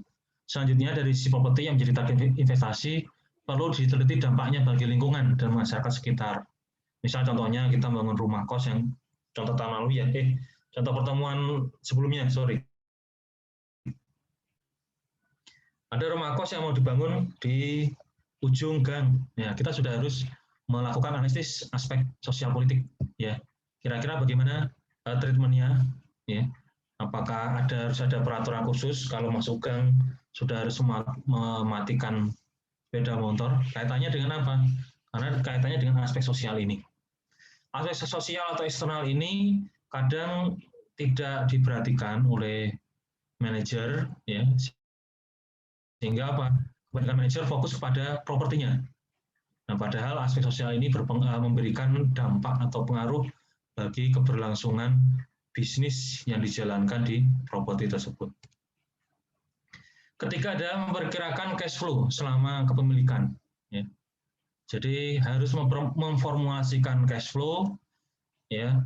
Selanjutnya dari sisi properti yang menjadi target investasi perlu diteliti dampaknya bagi lingkungan dan masyarakat sekitar. Misal contohnya kita bangun rumah kos yang contoh tahun lalu ya, contoh pertemuan sebelumnya, sorry. Ada rumah kos yang mau dibangun di ujung gang. Ya, kita sudah harus melakukan analisis aspek sosial politik. Ya, kira-kira bagaimana treatmentnya? Ya, apakah harus ada peraturan khusus kalau masuk gang sudah harus mematikan sepeda motor? Kaitannya dengan apa? Karena kaitannya dengan aspek sosial ini. Aspek sosial atau eksternal ini kadang tidak diperhatikan oleh manajer, ya, sehingga apa? Kebanyakan manajer fokus kepada propertinya. Nah, padahal aspek sosial ini memberikan dampak atau pengaruh bagi keberlangsungan bisnis yang dijalankan di properti tersebut. Ketiga ada memperkirakan cash flow selama kepemilikan. Ya. Jadi harus memformulasikan cash flow, ya,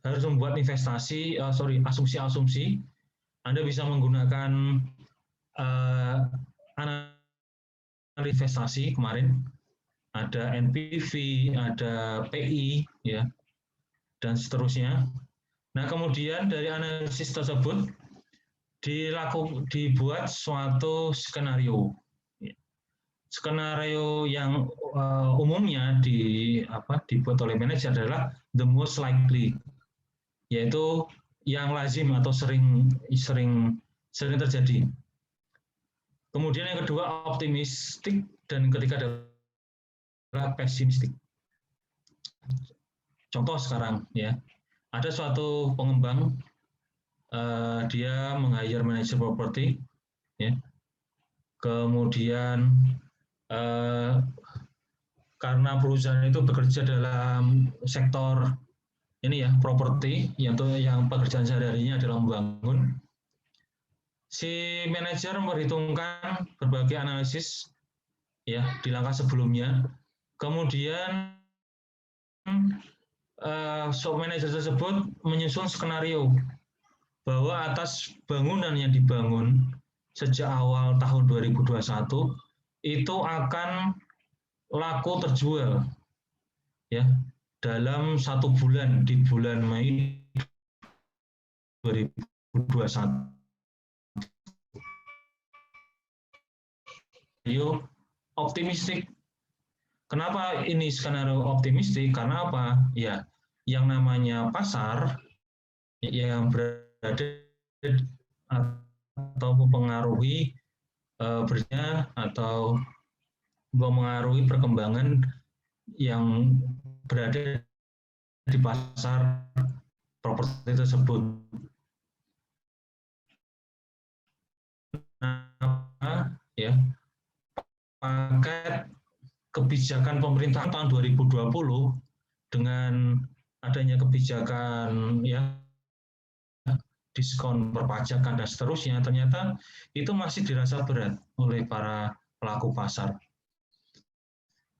harus membuat asumsi-asumsi. Anda bisa menggunakan analis investasi kemarin, ada NPV, ada PI, ya, dan seterusnya. Nah, kemudian dari analisis tersebut dibuat suatu skenario. Skenario yang umumnya dibuat oleh manajer adalah the most likely, yaitu yang lazim atau sering terjadi. Kemudian yang kedua optimistik, dan ketiga adalah pesimistik. Contoh sekarang ya, ada suatu pengembang, dia meng-hire manajer properti, ya. Kemudian karena perusahaan itu bekerja dalam sektor ini ya, properti, yang pekerjaan sehari-harinya adalah membangun. Si manajer memperhitungkan berbagai analisis ya di langkah sebelumnya. Kemudian manajer tersebut menyusun skenario bahwa atas bangunan yang dibangun sejak awal tahun 2021 itu akan laku terjual ya dalam 1 bulan, di bulan Mei 2021. Optimistik. Kenapa ini skenario optimistik? Karena apa? Ya, yang namanya pasar yang berada atau mempengaruhi bernya atau mempengaruhi perkembangan yang berada di pasar properti tersebut. Nah, ya, paket kebijakan pemerintah tahun 2020 dengan adanya kebijakan ya diskon perpajakan dan seterusnya, ternyata itu masih dirasa berat oleh para pelaku pasar.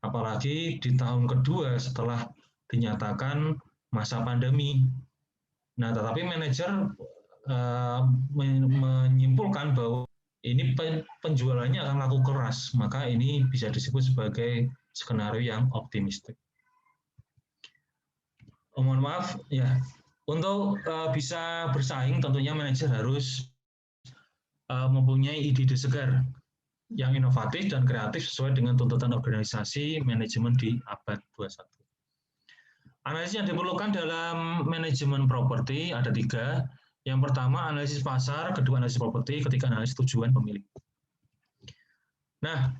Apalagi di tahun kedua setelah dinyatakan masa pandemi. Nah, tetapi manajer menyimpulkan bahwa ini penjualannya akan laku keras, maka ini bisa disebut sebagai skenario yang optimistik. Mohon maaf, ya. Untuk bisa bersaing, tentunya manajer harus mempunyai ide-ide segar yang inovatif dan kreatif sesuai dengan tuntutan organisasi manajemen di abad 21. Analisis yang diperlukan dalam manajemen properti ada 3. Yang pertama, analisis pasar, kedua, analisis properti, ketiga, analisis tujuan pemilik. Nah,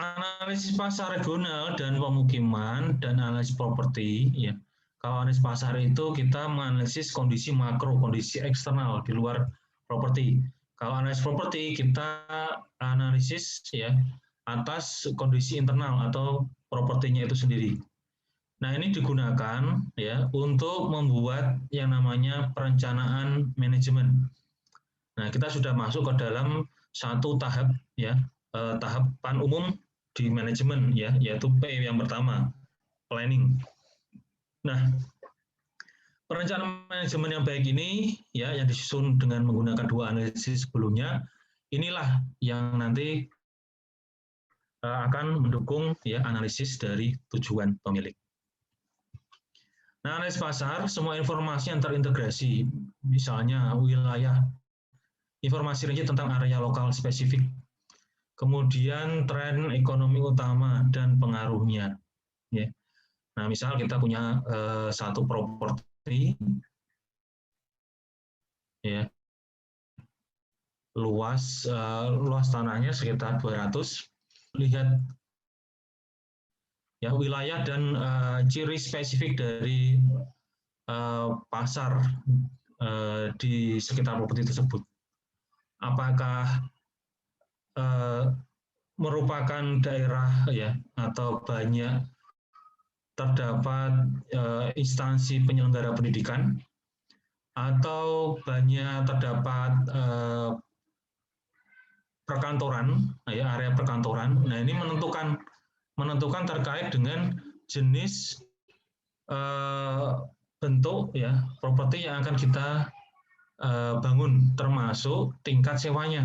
analisis pasar regional dan pemukiman dan analisis properti, ya. Kalau analisis pasar itu kita menganalisis kondisi makro, kondisi eksternal di luar properti. Kalau analisis properti kita analisis ya atas kondisi internal atau propertinya itu sendiri. Nah, ini digunakan ya untuk membuat yang namanya perencanaan manajemen. Nah, kita sudah masuk ke dalam satu tahap ya, tahapan umum di manajemen ya, yaitu P yang pertama, planning. Nah, perencanaan manajemen yang baik ini ya yang disusun dengan menggunakan 2 analisis sebelumnya, inilah yang nanti akan mendukung ya analisis dari tujuan pemilik. Nah, analisis pasar, semua informasi yang terintegrasi, misalnya wilayah, informasi rinci tentang area lokal spesifik, kemudian tren ekonomi utama dan pengaruhnya. Ya. Nah, misal kita punya satu properti, ya, luas tanahnya sekitar 200, lihat ya wilayah dan ciri spesifik dari pasar di sekitar properti tersebut. Apakah merupakan daerah ya atau banyak terdapat instansi penyelenggara pendidikan, atau banyak terdapat perkantoran, ya area perkantoran. Nah, ini menentukan terkait dengan jenis bentuk ya properti yang akan kita bangun, termasuk tingkat sewanya.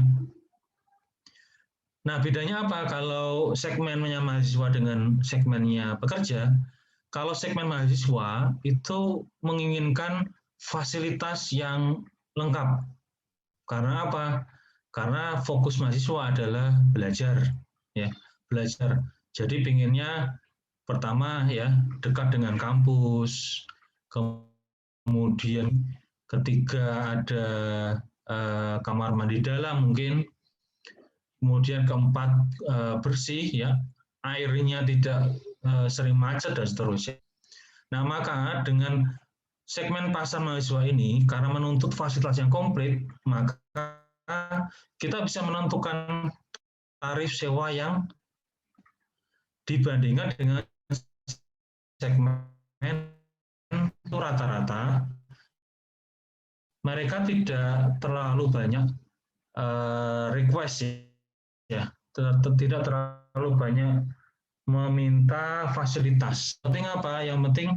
Nah, bedanya apa kalau segmennya mahasiswa dengan segmennya pekerja? Kalau segmen mahasiswa itu menginginkan fasilitas yang lengkap. Karena apa? Karena fokus mahasiswa adalah belajar, ya, belajar. Jadi pinginnya pertama ya dekat dengan kampus, kemudian ketiga ada kamar mandi dalam mungkin, kemudian keempat bersih ya, airnya tidak sering macet dan seterusnya. Nah, maka dengan segmen pasar mahasiswa ini karena menuntut fasilitas yang komplit, maka kita bisa menentukan tarif sewa yang dibandingkan dengan segmen itu rata-rata mereka tidak terlalu banyak request ya, tidak terlalu banyak meminta fasilitas. Penting apa? Yang penting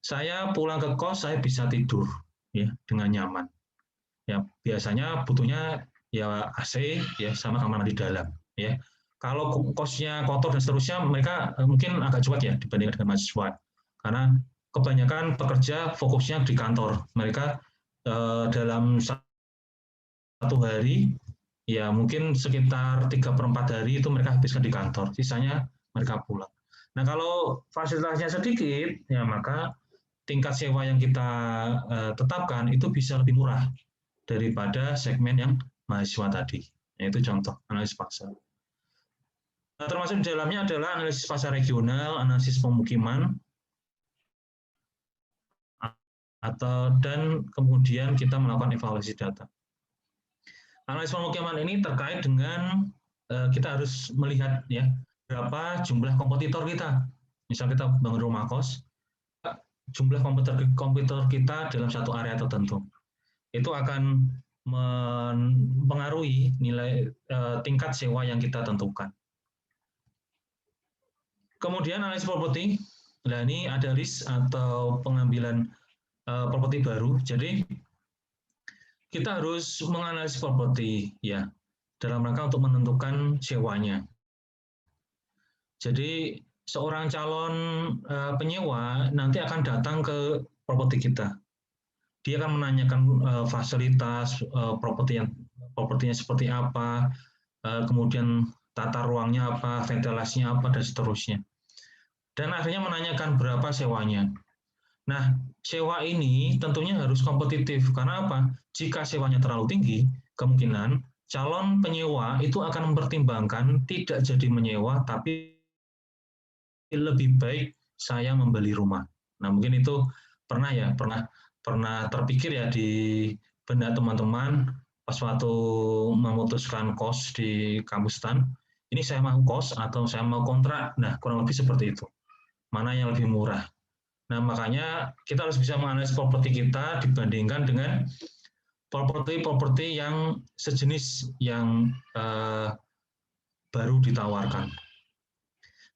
saya pulang ke kos saya bisa tidur ya dengan nyaman. Ya biasanya butuhnya ya AC ya sama kamar mandi dalam ya. Kalau kosnya kotor dan seterusnya mereka mungkin agak cuek ya dibandingkan dengan mahasiswa. Karena kebanyakan pekerja fokusnya di kantor. Mereka dalam satu hari ya mungkin sekitar 3/4 hari itu mereka habiskan di kantor, sisanya mereka pulang. Nah kalau fasilitasnya sedikit ya maka tingkat sewa yang kita tetapkan itu bisa lebih murah daripada segmen yang mahasiswa tadi. Itu contoh analisis pasar. Nah, termasuk di dalamnya adalah analisis pasar regional, analisis pemukiman, dan kemudian kita melakukan evaluasi data. Analisis pemukiman ini terkait dengan kita harus melihat ya berapa jumlah kompetitor kita. Misal kita bangun rumah kos, jumlah kompetitor kita dalam satu area tertentu. Itu akan mempengaruhi nilai tingkat sewa yang kita tentukan. Kemudian analisis properti, nah ini ada list atau pengambilan properti baru. Jadi kita harus menganalisis properti ya dalam rangka untuk menentukan sewanya. Jadi seorang calon penyewa nanti akan datang ke properti kita. Dia akan menanyakan fasilitas propertinya seperti apa, kemudian tata ruangnya apa, ventilasinya apa, dan seterusnya. Dan akhirnya menanyakan berapa sewanya. Nah, sewa ini tentunya harus kompetitif. Karena apa? Jika sewanya terlalu tinggi, kemungkinan calon penyewa itu akan mempertimbangkan tidak jadi menyewa, tapi lebih baik saya membeli rumah. Nah, mungkin itu pernah terpikir ya di benak teman-teman pas waktu memutuskan kos di kampus STAN, ini saya mau kos atau saya mau kontrak. Nah, kurang lebih seperti itu. Mana yang lebih murah. Nah, makanya kita harus bisa menganalisis properti kita dibandingkan dengan properti yang sejenis yang baru ditawarkan.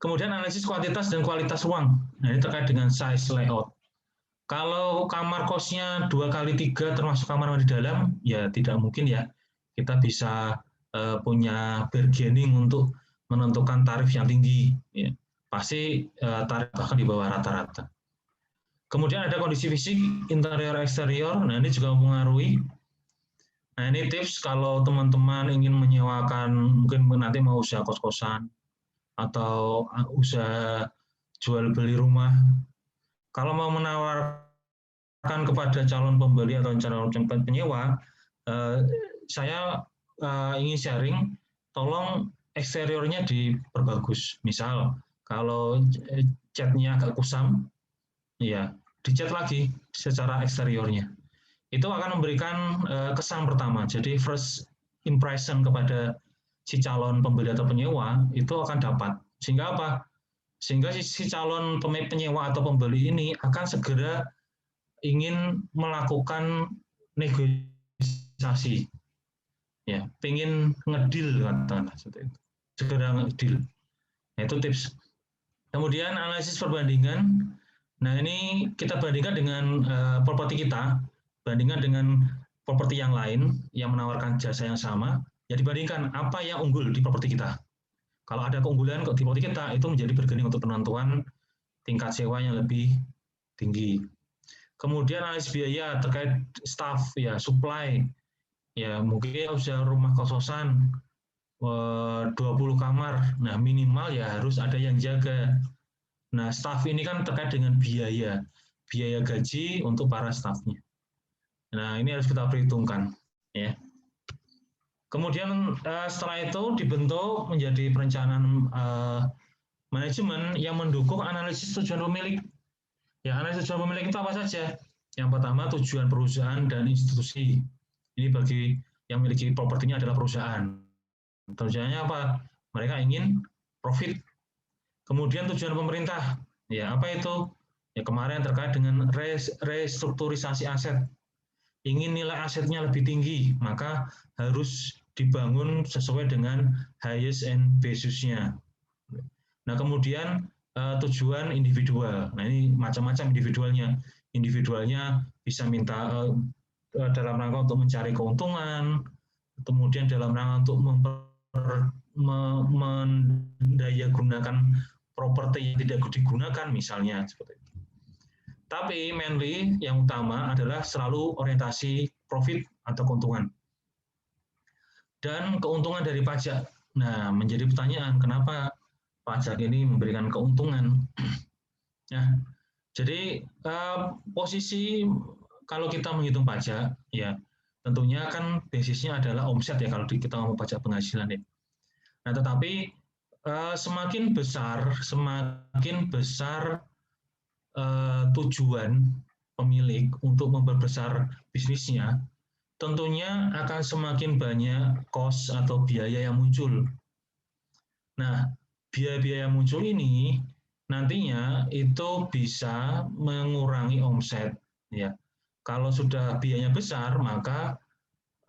Kemudian analisis kuantitas dan kualitas ruang. Nah, ini terkait dengan size layout. Kalau kamar kosnya 2x3 termasuk kamar mandi dalam, ya tidak mungkin ya kita bisa punya bargaining untuk menentukan tarif yang tinggi. Ya. Pasti tarif bahkan di bawah rata-rata. Kemudian ada kondisi fisik, interior, eksterior. Nah, ini juga mempengaruhi. Nah, ini tips kalau teman-teman ingin menyewakan, mungkin nanti mau usaha kos-kosan, atau usaha jual beli rumah. Kalau mau menawarkan kepada calon pembeli atau calon penyewa, saya ingin sharing, tolong eksteriornya diperbagus. Misal, kalau catnya agak kusam, ya dicat lagi secara eksteriornya. Itu akan memberikan kesan pertama. Jadi first impression kepada si calon pembeli atau penyewa itu akan dapat. Sehingga apa? Sehingga si calon penyewa atau pembeli ini akan segera ingin melakukan negosiasi. Ya, pengen ngedil katakanlah seperti itu. Segera ngedil. Nah, itu tips. Kemudian analisis perbandingan. Nah, ini kita bandingkan dengan properti kita, bandingkan dengan properti yang lain yang menawarkan jasa yang sama, ya dibandingkan apa yang unggul di properti kita. Kalau ada keunggulan di properti kita, itu menjadi bargaining untuk penentuan tingkat sewa yang lebih tinggi. Kemudian analisis biaya terkait staff, ya supply, ya mungkin usaha rumah kos-kosan 20 kamar, nah minimal ya harus ada yang jaga. Nah, staff ini kan terkait dengan biaya. biaya gaji untuk para stafnya. Nah, ini harus kita perhitungkan, ya. Kemudian setelah itu dibentuk menjadi perencanaan manajemen yang mendukung analisis tujuan pemilik. Ya, analisis tujuan pemilik itu apa saja? Yang pertama, tujuan perusahaan dan institusi. Ini bagi yang memiliki propertinya adalah perusahaan. Tujuannya apa? Mereka ingin profit. Kemudian tujuan pemerintah. Ya, apa itu? Ya, kemarin terkait dengan restrukturisasi aset. Ingin nilai asetnya lebih tinggi, maka harus dibangun sesuai dengan highest and basis-nya. Nah, kemudian tujuan individual. Nah, ini macam-macam individualnya. Individualnya bisa minta dalam rangka untuk mencari keuntungan, kemudian dalam rangka untuk mendayagunakan properti yang tidak digunakan, misalnya seperti itu. Tapi mainly yang utama adalah selalu orientasi profit atau keuntungan. Dan keuntungan dari pajak. Nah, menjadi pertanyaan, kenapa pajak ini memberikan keuntungan? Nah, jadi posisi kalau kita menghitung pajak, ya tentunya kan basisnya adalah omset ya kalau kita ngomong pajak penghasilan ya. Nah, tetapi semakin besar tujuan pemilik untuk memperbesar bisnisnya, tentunya akan semakin banyak cost atau biaya yang muncul. Nah, biaya-biaya yang muncul ini nantinya itu bisa mengurangi omset. Ya, kalau sudah biayanya besar, maka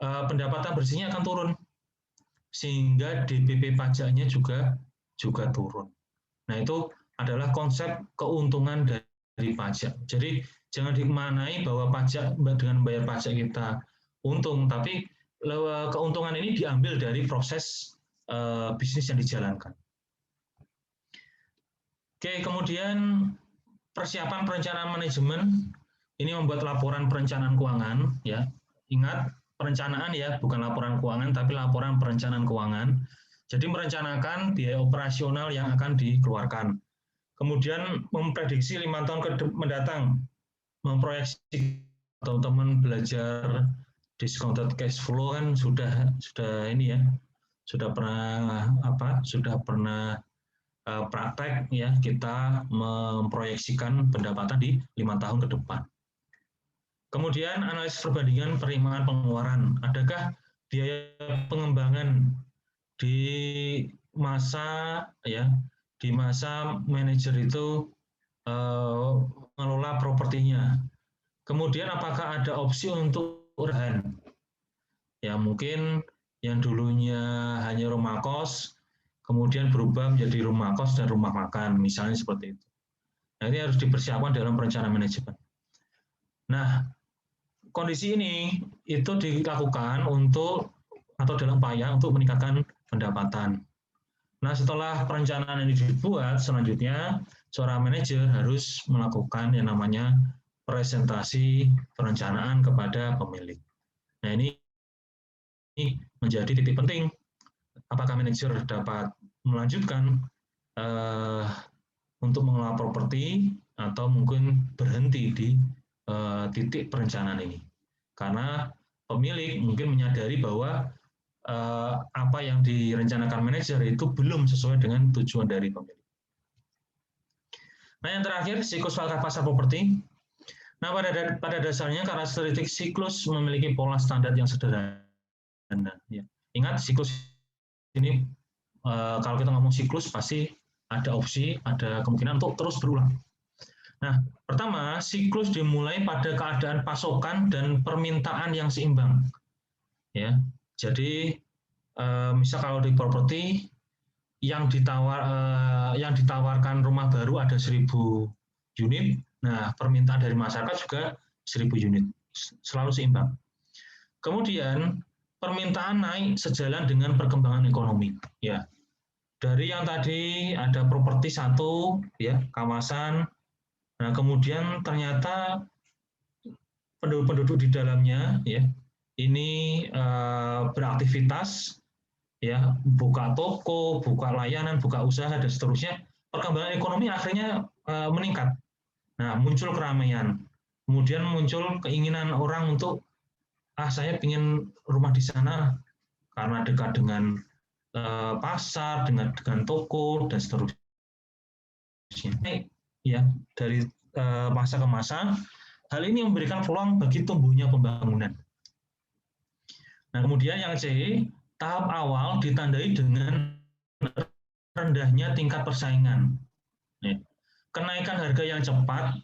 pendapatan bersihnya akan turun, sehingga DPP pajaknya juga turun. Nah, itu adalah konsep keuntungan dari pajak. Jadi jangan dimaknai bahwa pajak dengan bayar pajak kita untung, tapi keuntungan ini diambil dari proses bisnis yang dijalankan. Oke, kemudian persiapan perencanaan manajemen ini membuat laporan perencanaan keuangan, ya. Ingat, perencanaan ya, bukan laporan keuangan, tapi laporan perencanaan keuangan. Jadi merencanakan biaya operasional yang akan dikeluarkan. Kemudian memprediksi 5 tahun mendatang, memproyeksi. Teman-teman belajar discounted cash flow kan sudah ini ya, sudah pernah praktek ya, kita memproyeksikan pendapatan di 5 tahun ke depan. Kemudian analisis perbandingan penerimaan pengeluaran. Adakah biaya pengembangan di masa manajer itu mengelola propertinya. Kemudian apakah ada opsi untuk rehan? Ya mungkin yang dulunya hanya rumah kos, kemudian berubah menjadi rumah kos dan rumah makan, misalnya seperti itu. Nah, ini harus dipersiapkan dalam perencanaan manajemen. Nah, kondisi ini itu dilakukan dalam upaya untuk meningkatkan pendapatan. Nah, setelah perencanaan ini dibuat, selanjutnya seorang manajer harus melakukan yang namanya presentasi perencanaan kepada pemilik. Nah, ini menjadi titik penting. Apakah manajer dapat melanjutkan untuk mengelola properti atau mungkin berhenti di titik perencanaan ini. Karena pemilik mungkin menyadari bahwa apa yang direncanakan manajer itu belum sesuai dengan tujuan dari pemilik. Nah, yang terakhir, siklus pasar properti. Nah, pada dasarnya karakteristik siklus memiliki pola standar yang sederhana. Ya. Ingat, siklus ini kalau kita ngomong siklus pasti ada opsi, ada kemungkinan untuk terus berulang. Nah, pertama, siklus dimulai pada keadaan pasokan dan permintaan yang seimbang. Ya, jadi misal kalau di properti yang ditawarkan rumah baru ada 1.000 unit, nah permintaan dari masyarakat juga 1.000 unit, selalu seimbang. Kemudian permintaan naik sejalan dengan perkembangan ekonomi. Ya, dari yang tadi ada properti satu, ya kawasan. Nah kemudian ternyata penduduk di dalamnya, ya ini beraktivitas, ya buka toko, buka layanan, buka usaha dan seterusnya. Perkembangan ekonomi akhirnya meningkat. Nah, muncul keramaian. Kemudian muncul keinginan orang untuk, saya ingin rumah di sana karena dekat dengan pasar, dengan toko, dan seterusnya. Ya, dari masa ke masa, hal ini memberikan peluang bagi tumbuhnya pembangunan. Nah, kemudian yang C, tahap awal ditandai dengan rendahnya tingkat persaingan. Kenaikan harga yang cepat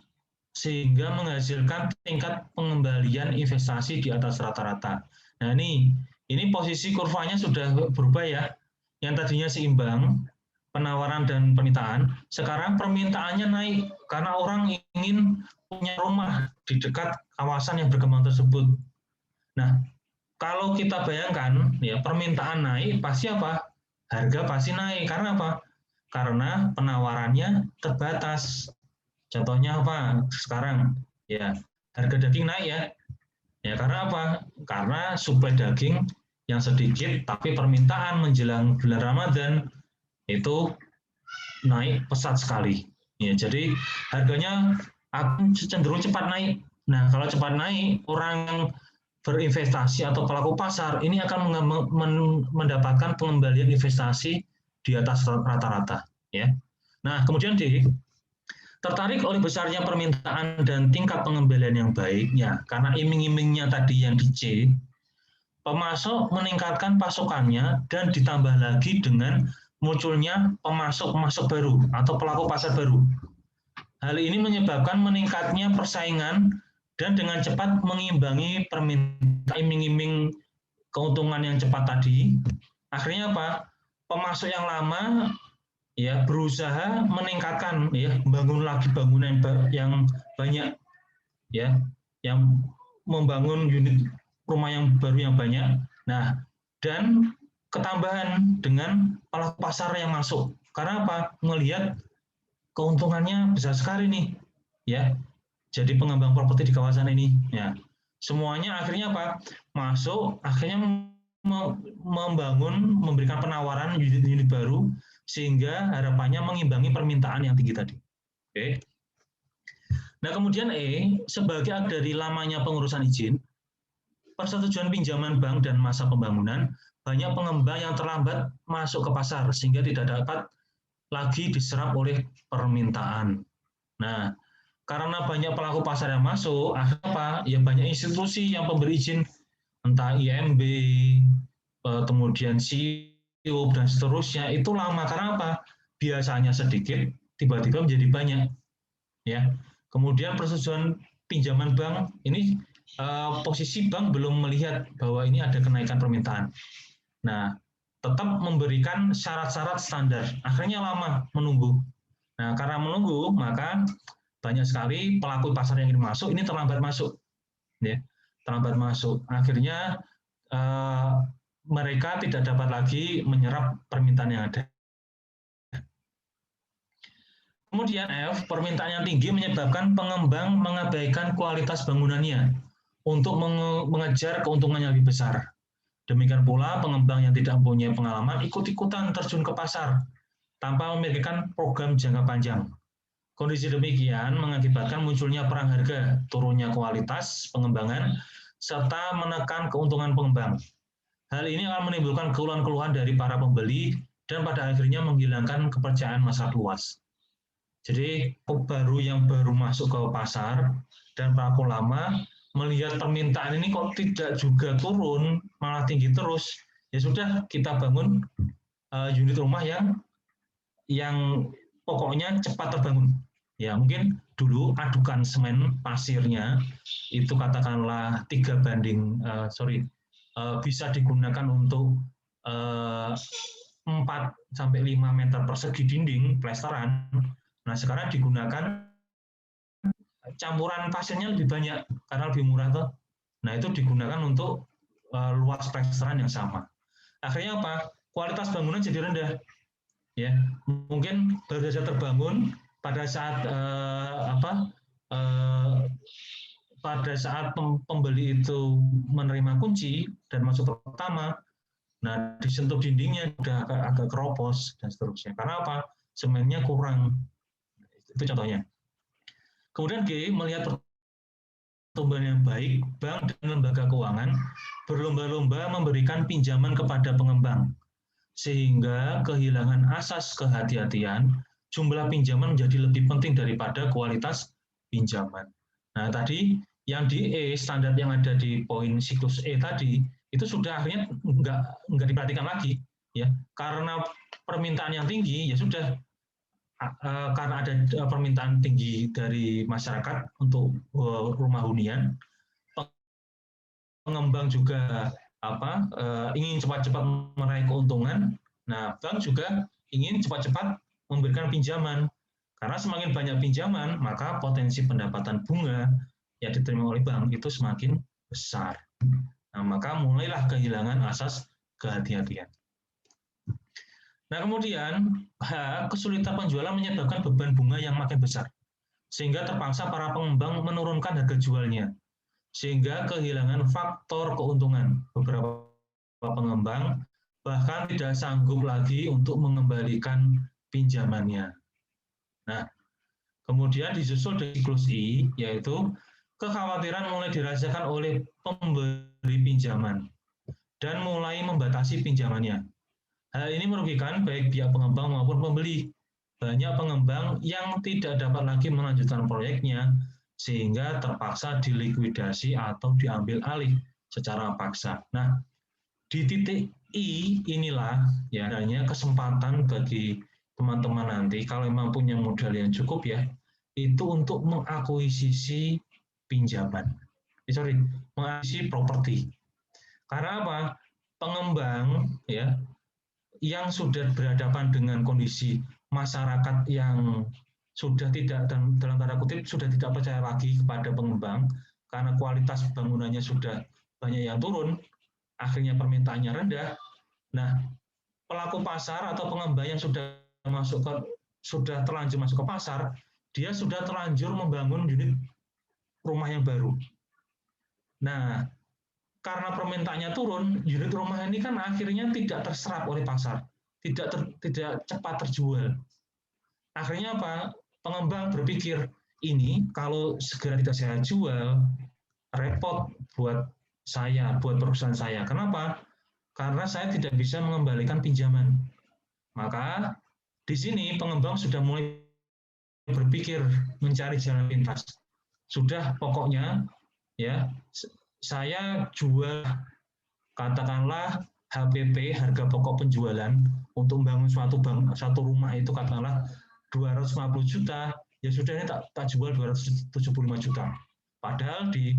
sehingga menghasilkan tingkat pengembalian investasi di atas rata-rata. Nah, ini posisi kurvanya sudah berubah ya. Yang tadinya seimbang, penawaran dan permintaan, sekarang permintaannya naik karena orang ingin punya rumah di dekat kawasan yang berkembang tersebut. Nah, kalau kita bayangkan, ya permintaan naik, pasti apa? Harga pasti naik. Karena apa? Karena penawarannya terbatas. Contohnya apa? Sekarang, ya harga daging naik ya. Ya karena apa? Karena suplai daging yang sedikit, tapi permintaan menjelang bulan Ramadan itu naik pesat sekali. Ya, jadi harganya akan cenderung cepat naik. Nah, kalau cepat naik, orang yang berinvestasi atau pelaku pasar ini akan mendapatkan pengembalian investasi di atas rata-rata. Ya. Nah, kemudian tertarik oleh besarnya permintaan dan tingkat pengembalian yang baiknya, karena iming-imingnya tadi yang di C, pemasok meningkatkan pasokannya dan ditambah lagi dengan munculnya pemasok-pemasok baru atau pelaku pasar baru. Hal ini menyebabkan meningkatnya persaingan dan dengan cepat mengimbangi permintaan iming-iming keuntungan yang cepat tadi. Akhirnya apa? Pemasok yang lama ya berusaha meningkatkan, ya membangun lagi bangunan yang banyak, ya yang membangun unit rumah yang baru yang banyak. Nah, dan ketambahan dengan pelaku pasar yang masuk. Karena apa? Melihat keuntungannya besar sekali nih, ya. Jadi pengembang properti di kawasan ini, ya. Semuanya akhirnya apa? Masuk, akhirnya membangun, memberikan penawaran unit-unit baru, sehingga harapannya mengimbangi permintaan yang tinggi tadi. Oke. Nah, kemudian sebagai akibat dari lamanya pengurusan izin, persetujuan pinjaman bank dan masa pembangunan, banyak pengembang yang terlambat masuk ke pasar sehingga tidak dapat lagi diserap oleh permintaan. Nah, karena banyak pelaku pasar yang masuk, akhirnya apa? Ya banyak institusi yang pemberi izin, entah IMB, kemudian SIUP dan seterusnya, itu lama. Karena apa? Biasanya sedikit, tiba-tiba menjadi banyak. Ya. Kemudian persetujuan pinjaman bank ini posisi bank belum melihat bahwa ini ada kenaikan permintaan. Nah, tetap memberikan syarat-syarat standar. Akhirnya lama menunggu. Nah, karena menunggu, maka banyak sekali pelaku pasar yang ingin masuk, ini terlambat masuk. Ya, terlambat masuk. Akhirnya mereka tidak dapat lagi menyerap permintaan yang ada. Kemudian F, permintaan yang tinggi menyebabkan pengembang mengabaikan kualitas bangunannya untuk mengejar keuntungan yang lebih besar. Demikian pula pengembang yang tidak mempunyai pengalaman ikut-ikutan terjun ke pasar tanpa memikirkan program jangka panjang. Kondisi demikian mengakibatkan munculnya perang harga, turunnya kualitas pengembangan, serta menekan keuntungan pengembang. Hal ini akan menimbulkan keluhan-keluhan dari para pembeli dan pada akhirnya menghilangkan kepercayaan masyarakat luas. Jadi yang baru masuk ke pasar dan pelaku lama melihat permintaan ini kok tidak juga turun, malah tinggi terus, ya sudah kita bangun unit rumah yang pokoknya cepat terbangun. Ya mungkin dulu adukan semen pasirnya itu katakanlah 3 bisa digunakan untuk 4 sampai 5 meter persegi dinding plesteran. Nah, sekarang digunakan campuran pasirnya lebih banyak karena lebih murah tuh. Nah, itu digunakan untuk luas plesteran yang sama. Akhirnya apa? Kualitas bangunan jadi rendah. Ya, mungkin baru saja terbangun pada saat pada saat pembeli itu menerima kunci dan masuk pertama, nah disentuh dindingnya udah agak keropos dan seterusnya. Karena apa? Semennya kurang. Itu contohnya. Kemudian G, melihat pertumbuhan yang baik, bank dan lembaga keuangan berlomba-lomba memberikan pinjaman kepada pengembang, sehingga kehilangan asas kehati-hatian, jumlah pinjaman menjadi lebih penting daripada kualitas pinjaman. Nah, tadi yang di E, standar yang ada di poin siklus E tadi, itu sudah akhirnya nggak diperhatikan lagi, ya, karena permintaan yang tinggi, ya sudah, karena ada permintaan tinggi dari masyarakat untuk rumah hunian, pengembang juga ingin cepat-cepat meraih keuntungan. Nah, bank juga ingin cepat-cepat memberikan pinjaman. Karena semakin banyak pinjaman, maka potensi pendapatan bunga yang diterima oleh bank itu semakin besar. Nah, maka mulailah kehilangan asas kehati-hatian. Nah, kemudian kesulitan penjualan menyebabkan beban bunga yang makin besar, sehingga terpaksa para pengembang menurunkan harga jualnya, sehingga kehilangan faktor keuntungan. Beberapa pengembang bahkan tidak sanggup lagi untuk mengembalikan pinjamannya. Nah, kemudian disusul dari siklus I, yaitu kekhawatiran mulai dirasakan oleh pemberi pinjaman dan mulai membatasi pinjamannya. Hal ini merugikan baik pihak pengembang maupun pembeli. Banyak pengembang yang tidak dapat lagi melanjutkan proyeknya sehingga terpaksa dilikuidasi atau diambil alih secara paksa. Nah, di titik I inilah ya adanya kesempatan bagi teman-teman nanti kalau memang punya modal yang cukup ya, itu untuk mengakuisisi pinjaman. Mengakuisisi properti. Karena apa? Pengembang ya yang sudah berhadapan dengan kondisi masyarakat yang sudah tidak dalam tanda kutip sudah tidak percaya lagi kepada pengembang karena kualitas bangunannya sudah banyak yang turun, akhirnya permintaannya rendah. Nah, pelaku pasar atau pengembang yang sudah terlanjur masuk ke pasar, dia sudah terlanjur membangun unit rumah yang baru. Nah, karena permintaannya turun, unit rumah ini kan akhirnya tidak terserap oleh pasar, tidak cepat terjual. Akhirnya apa? Pengembang berpikir, ini kalau segera tidak saya jual, repot buat saya, buat perusahaan saya. Kenapa? Karena saya tidak bisa mengembalikan pinjaman. Maka di sini pengembang sudah mulai berpikir mencari jalan pintas. Sudah pokoknya ya saya jual katakanlah HPP, harga pokok penjualan untuk membangun satu rumah itu katakanlah 250 juta, ya sudah ini tak jual 275 juta. Padahal di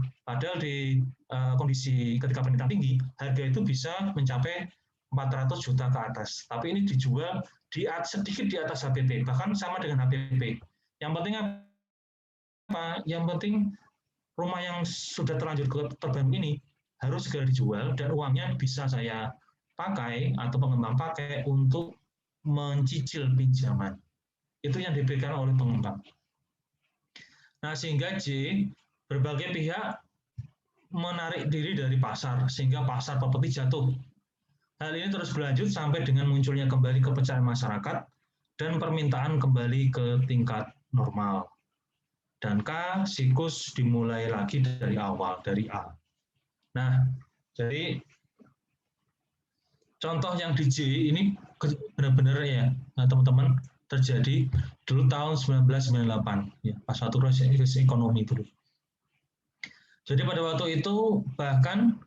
kondisi ketika permintaan tinggi, harga itu bisa mencapai 400 juta ke atas. Tapi ini dijual sedikit di atas HPP, bahkan sama dengan HPP. Yang penting apa? Yang penting rumah yang sudah terlanjur terbangun ini harus segera dijual dan uangnya bisa saya pakai atau pengembang pakai untuk mencicil pinjaman. Itu yang diberikan oleh pengembang. Nah, sehingga J, berbagai pihak menarik diri dari pasar, sehingga pasar properti jatuh. Hal ini terus berlanjut sampai dengan munculnya kembali kepercayaan masyarakat dan permintaan kembali ke tingkat normal. Dan K, siklus dimulai lagi dari awal, dari A. Nah, jadi contoh yang di J ini benar-benar ya, teman-teman, terjadi dulu tahun 1998, ya, pas waktu krisis ekonomi dulu. Jadi pada waktu itu bahkan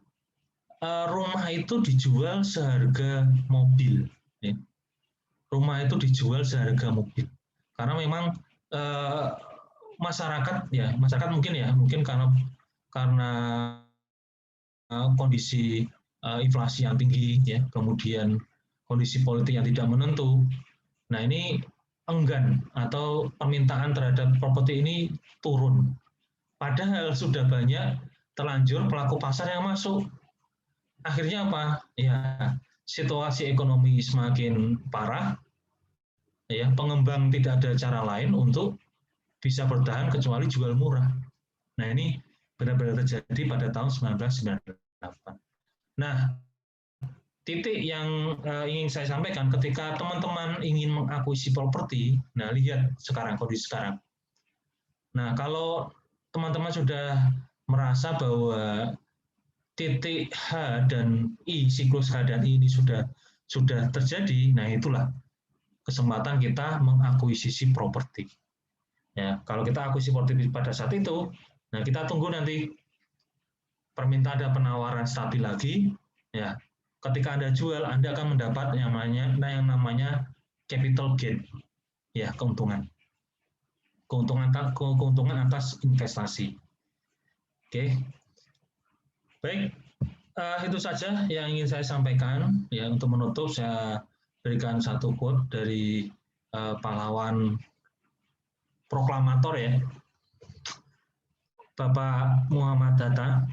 rumah itu dijual seharga mobil. Ya. Rumah itu dijual seharga mobil. Karena memang masyarakat mungkin karena kondisi inflasi yang tinggi, ya, kemudian kondisi politik yang tidak menentu. Nah, ini enggan atau permintaan terhadap properti ini turun. Padahal sudah banyak terlanjur pelaku pasar yang masuk. Akhirnya apa? Ya, situasi ekonomi semakin parah. Ya, pengembang tidak ada cara lain untuk bisa bertahan kecuali jual murah. Nah, ini benar-benar terjadi pada tahun 1998. Nah, titik yang ingin saya sampaikan ketika teman-teman ingin mengakuisisi properti, nah lihat sekarang kondisi sekarang. Nah, kalau teman-teman sudah merasa bahwa titik H dan I, siklus H dan I ini sudah terjadi, nah itulah kesempatan kita mengakuisisi properti. Ya, kalau kita akuisisi properti pada saat itu, nah kita tunggu nanti permintaan ada penawaran stabil lagi, ya. Ketika Anda jual, Anda akan mendapat yang namanya capital gain, ya, keuntungan atas investasi. Oke, baik, itu saja yang ingin saya sampaikan. Ya, untuk menutup saya berikan satu quote dari pahlawan proklamator, ya, Bapak Muhammad Hatta.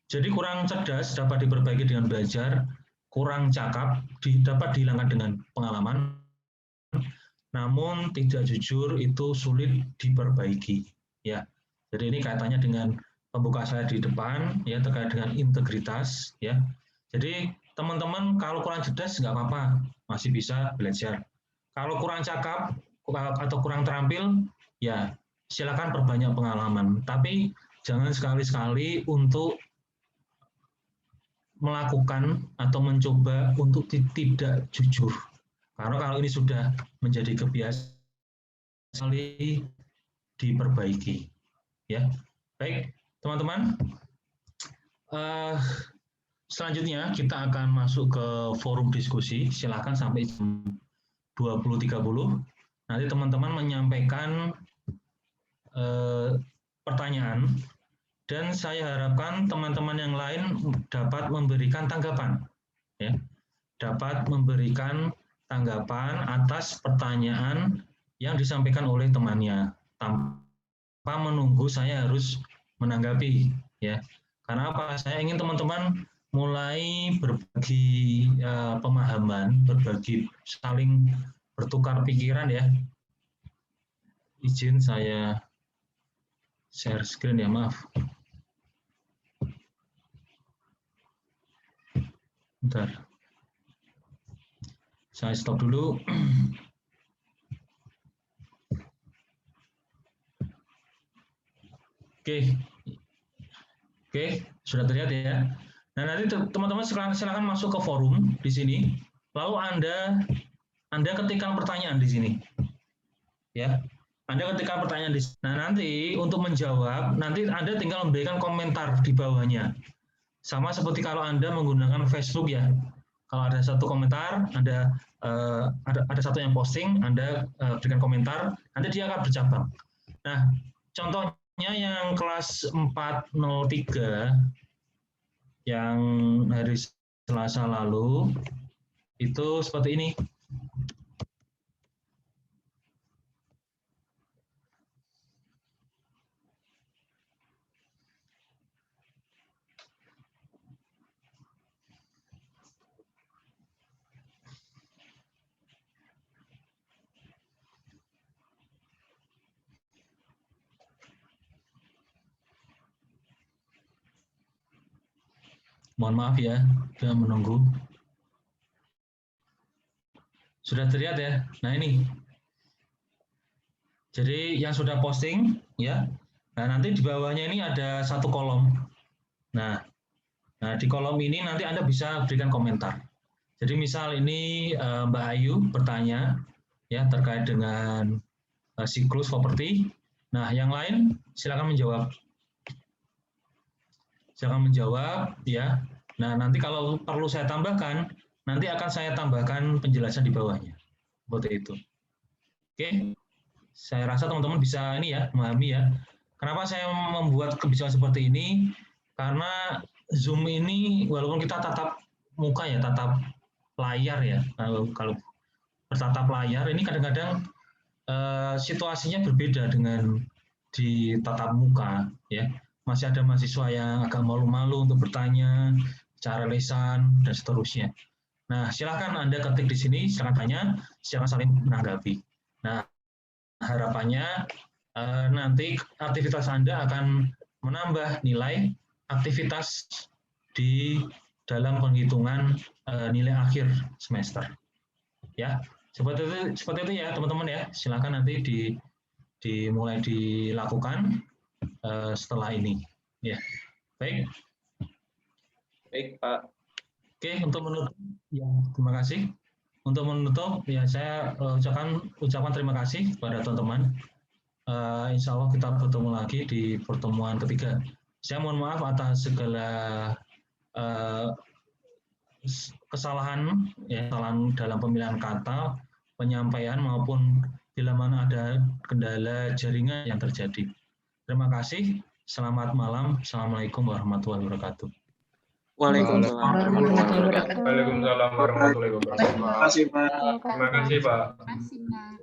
Jadi kurang cerdas dapat diperbaiki dengan belajar, kurang cakap dapat dihilangkan dengan pengalaman, namun tidak jujur itu sulit diperbaiki. Ya, jadi ini kaitannya dengan pembuka saya di depan, ya, terkait dengan integritas. Ya, jadi teman-teman kalau kurang cerdas nggak apa-apa, masih bisa belajar. Kalau kurang cakap atau kurang terampil, ya silakan perbanyak pengalaman. Tapi jangan sekali-sekali untuk melakukan atau mencoba untuk tidak jujur. Karena kalau ini sudah menjadi kebiasaan, sekali diperbaiki. Ya, baik teman-teman. Selanjutnya kita akan masuk ke forum diskusi. Silakan sampai jam 20.30. Nanti teman-teman menyampaikan pertanyaan. Dan saya harapkan teman-teman yang lain dapat memberikan tanggapan, ya, dapat memberikan tanggapan atas pertanyaan yang disampaikan oleh temannya, tanpa menunggu saya harus menanggapi, ya. Karena apa? Saya ingin teman-teman mulai berbagi pemahaman, berbagi, saling bertukar pikiran, ya. Izin saya share screen, ya, maaf. Bentar. Saya stop dulu. Oke. Oke, sudah terlihat, ya. Nah, nanti teman-teman silakan masuk ke forum di sini. Lalu Anda ketikkan pertanyaan di sini. Ya. Anda ketikkan pertanyaan di sini. Nah, nanti untuk menjawab, nanti Anda tinggal memberikan komentar di bawahnya. Sama seperti kalau Anda menggunakan Facebook, ya. Kalau ada satu komentar, ada satu yang posting, Anda berikan komentar, nanti dia akan bercabang. Nah, contohnya yang kelas 403 yang hari Selasa lalu itu seperti ini. Mohon maaf, ya, sudah menunggu. Sudah terlihat, ya. Nah, ini. Jadi yang sudah posting, ya. Nah, nanti di bawahnya ini ada satu kolom. Nah, di kolom ini nanti Anda bisa berikan komentar. Jadi misal ini Mbak Ayu bertanya, ya, terkait dengan siklus properti. Nah, yang lain silakan menjawab. Silakan menjawab, ya. Nah, nanti kalau perlu saya tambahkan, nanti akan saya tambahkan penjelasan di bawahnya. Seperti itu. Oke. Saya rasa teman-teman bisa ini, ya, memahami, ya. Kenapa saya membuat kebijakan seperti ini? Karena Zoom ini walaupun kita tatap muka, ya, tatap layar, ya. Kalau bertatap layar ini kadang-kadang situasinya berbeda dengan di tatap muka, ya. Masih ada mahasiswa yang agak malu-malu untuk bertanya, cara lisan, dan seterusnya. Nah, silakan Anda ketik di sini, silakan tanya, silakan saling menanggapi. Nah, harapannya nanti aktivitas Anda akan menambah nilai aktivitas di dalam penghitungan nilai akhir semester. Ya, seperti itu, ya, teman-teman, ya. Silakan nanti dimulai dilakukan setelah ini. Ya, baik. Baik, Pak. Oke, untuk menutup, ya terima kasih. Untuk menutup, ya saya ucapan terima kasih kepada teman-teman. Insya Allah kita bertemu lagi di pertemuan ketiga. Saya mohon maaf atas segala kesalahan, ya, kesalahan dalam pemilihan kata, penyampaian maupun bila mana ada kendala jaringan yang terjadi. Terima kasih. Selamat malam. Assalamualaikum warahmatullahi wabarakatuh. Waalaikumsalam warahmatullahi wabarakatuh. Waalaikumsalam warahmatullahi wabarakatuh. Terima kasih, Pak. Terima kasih, Pak. Terima kasih, Pak.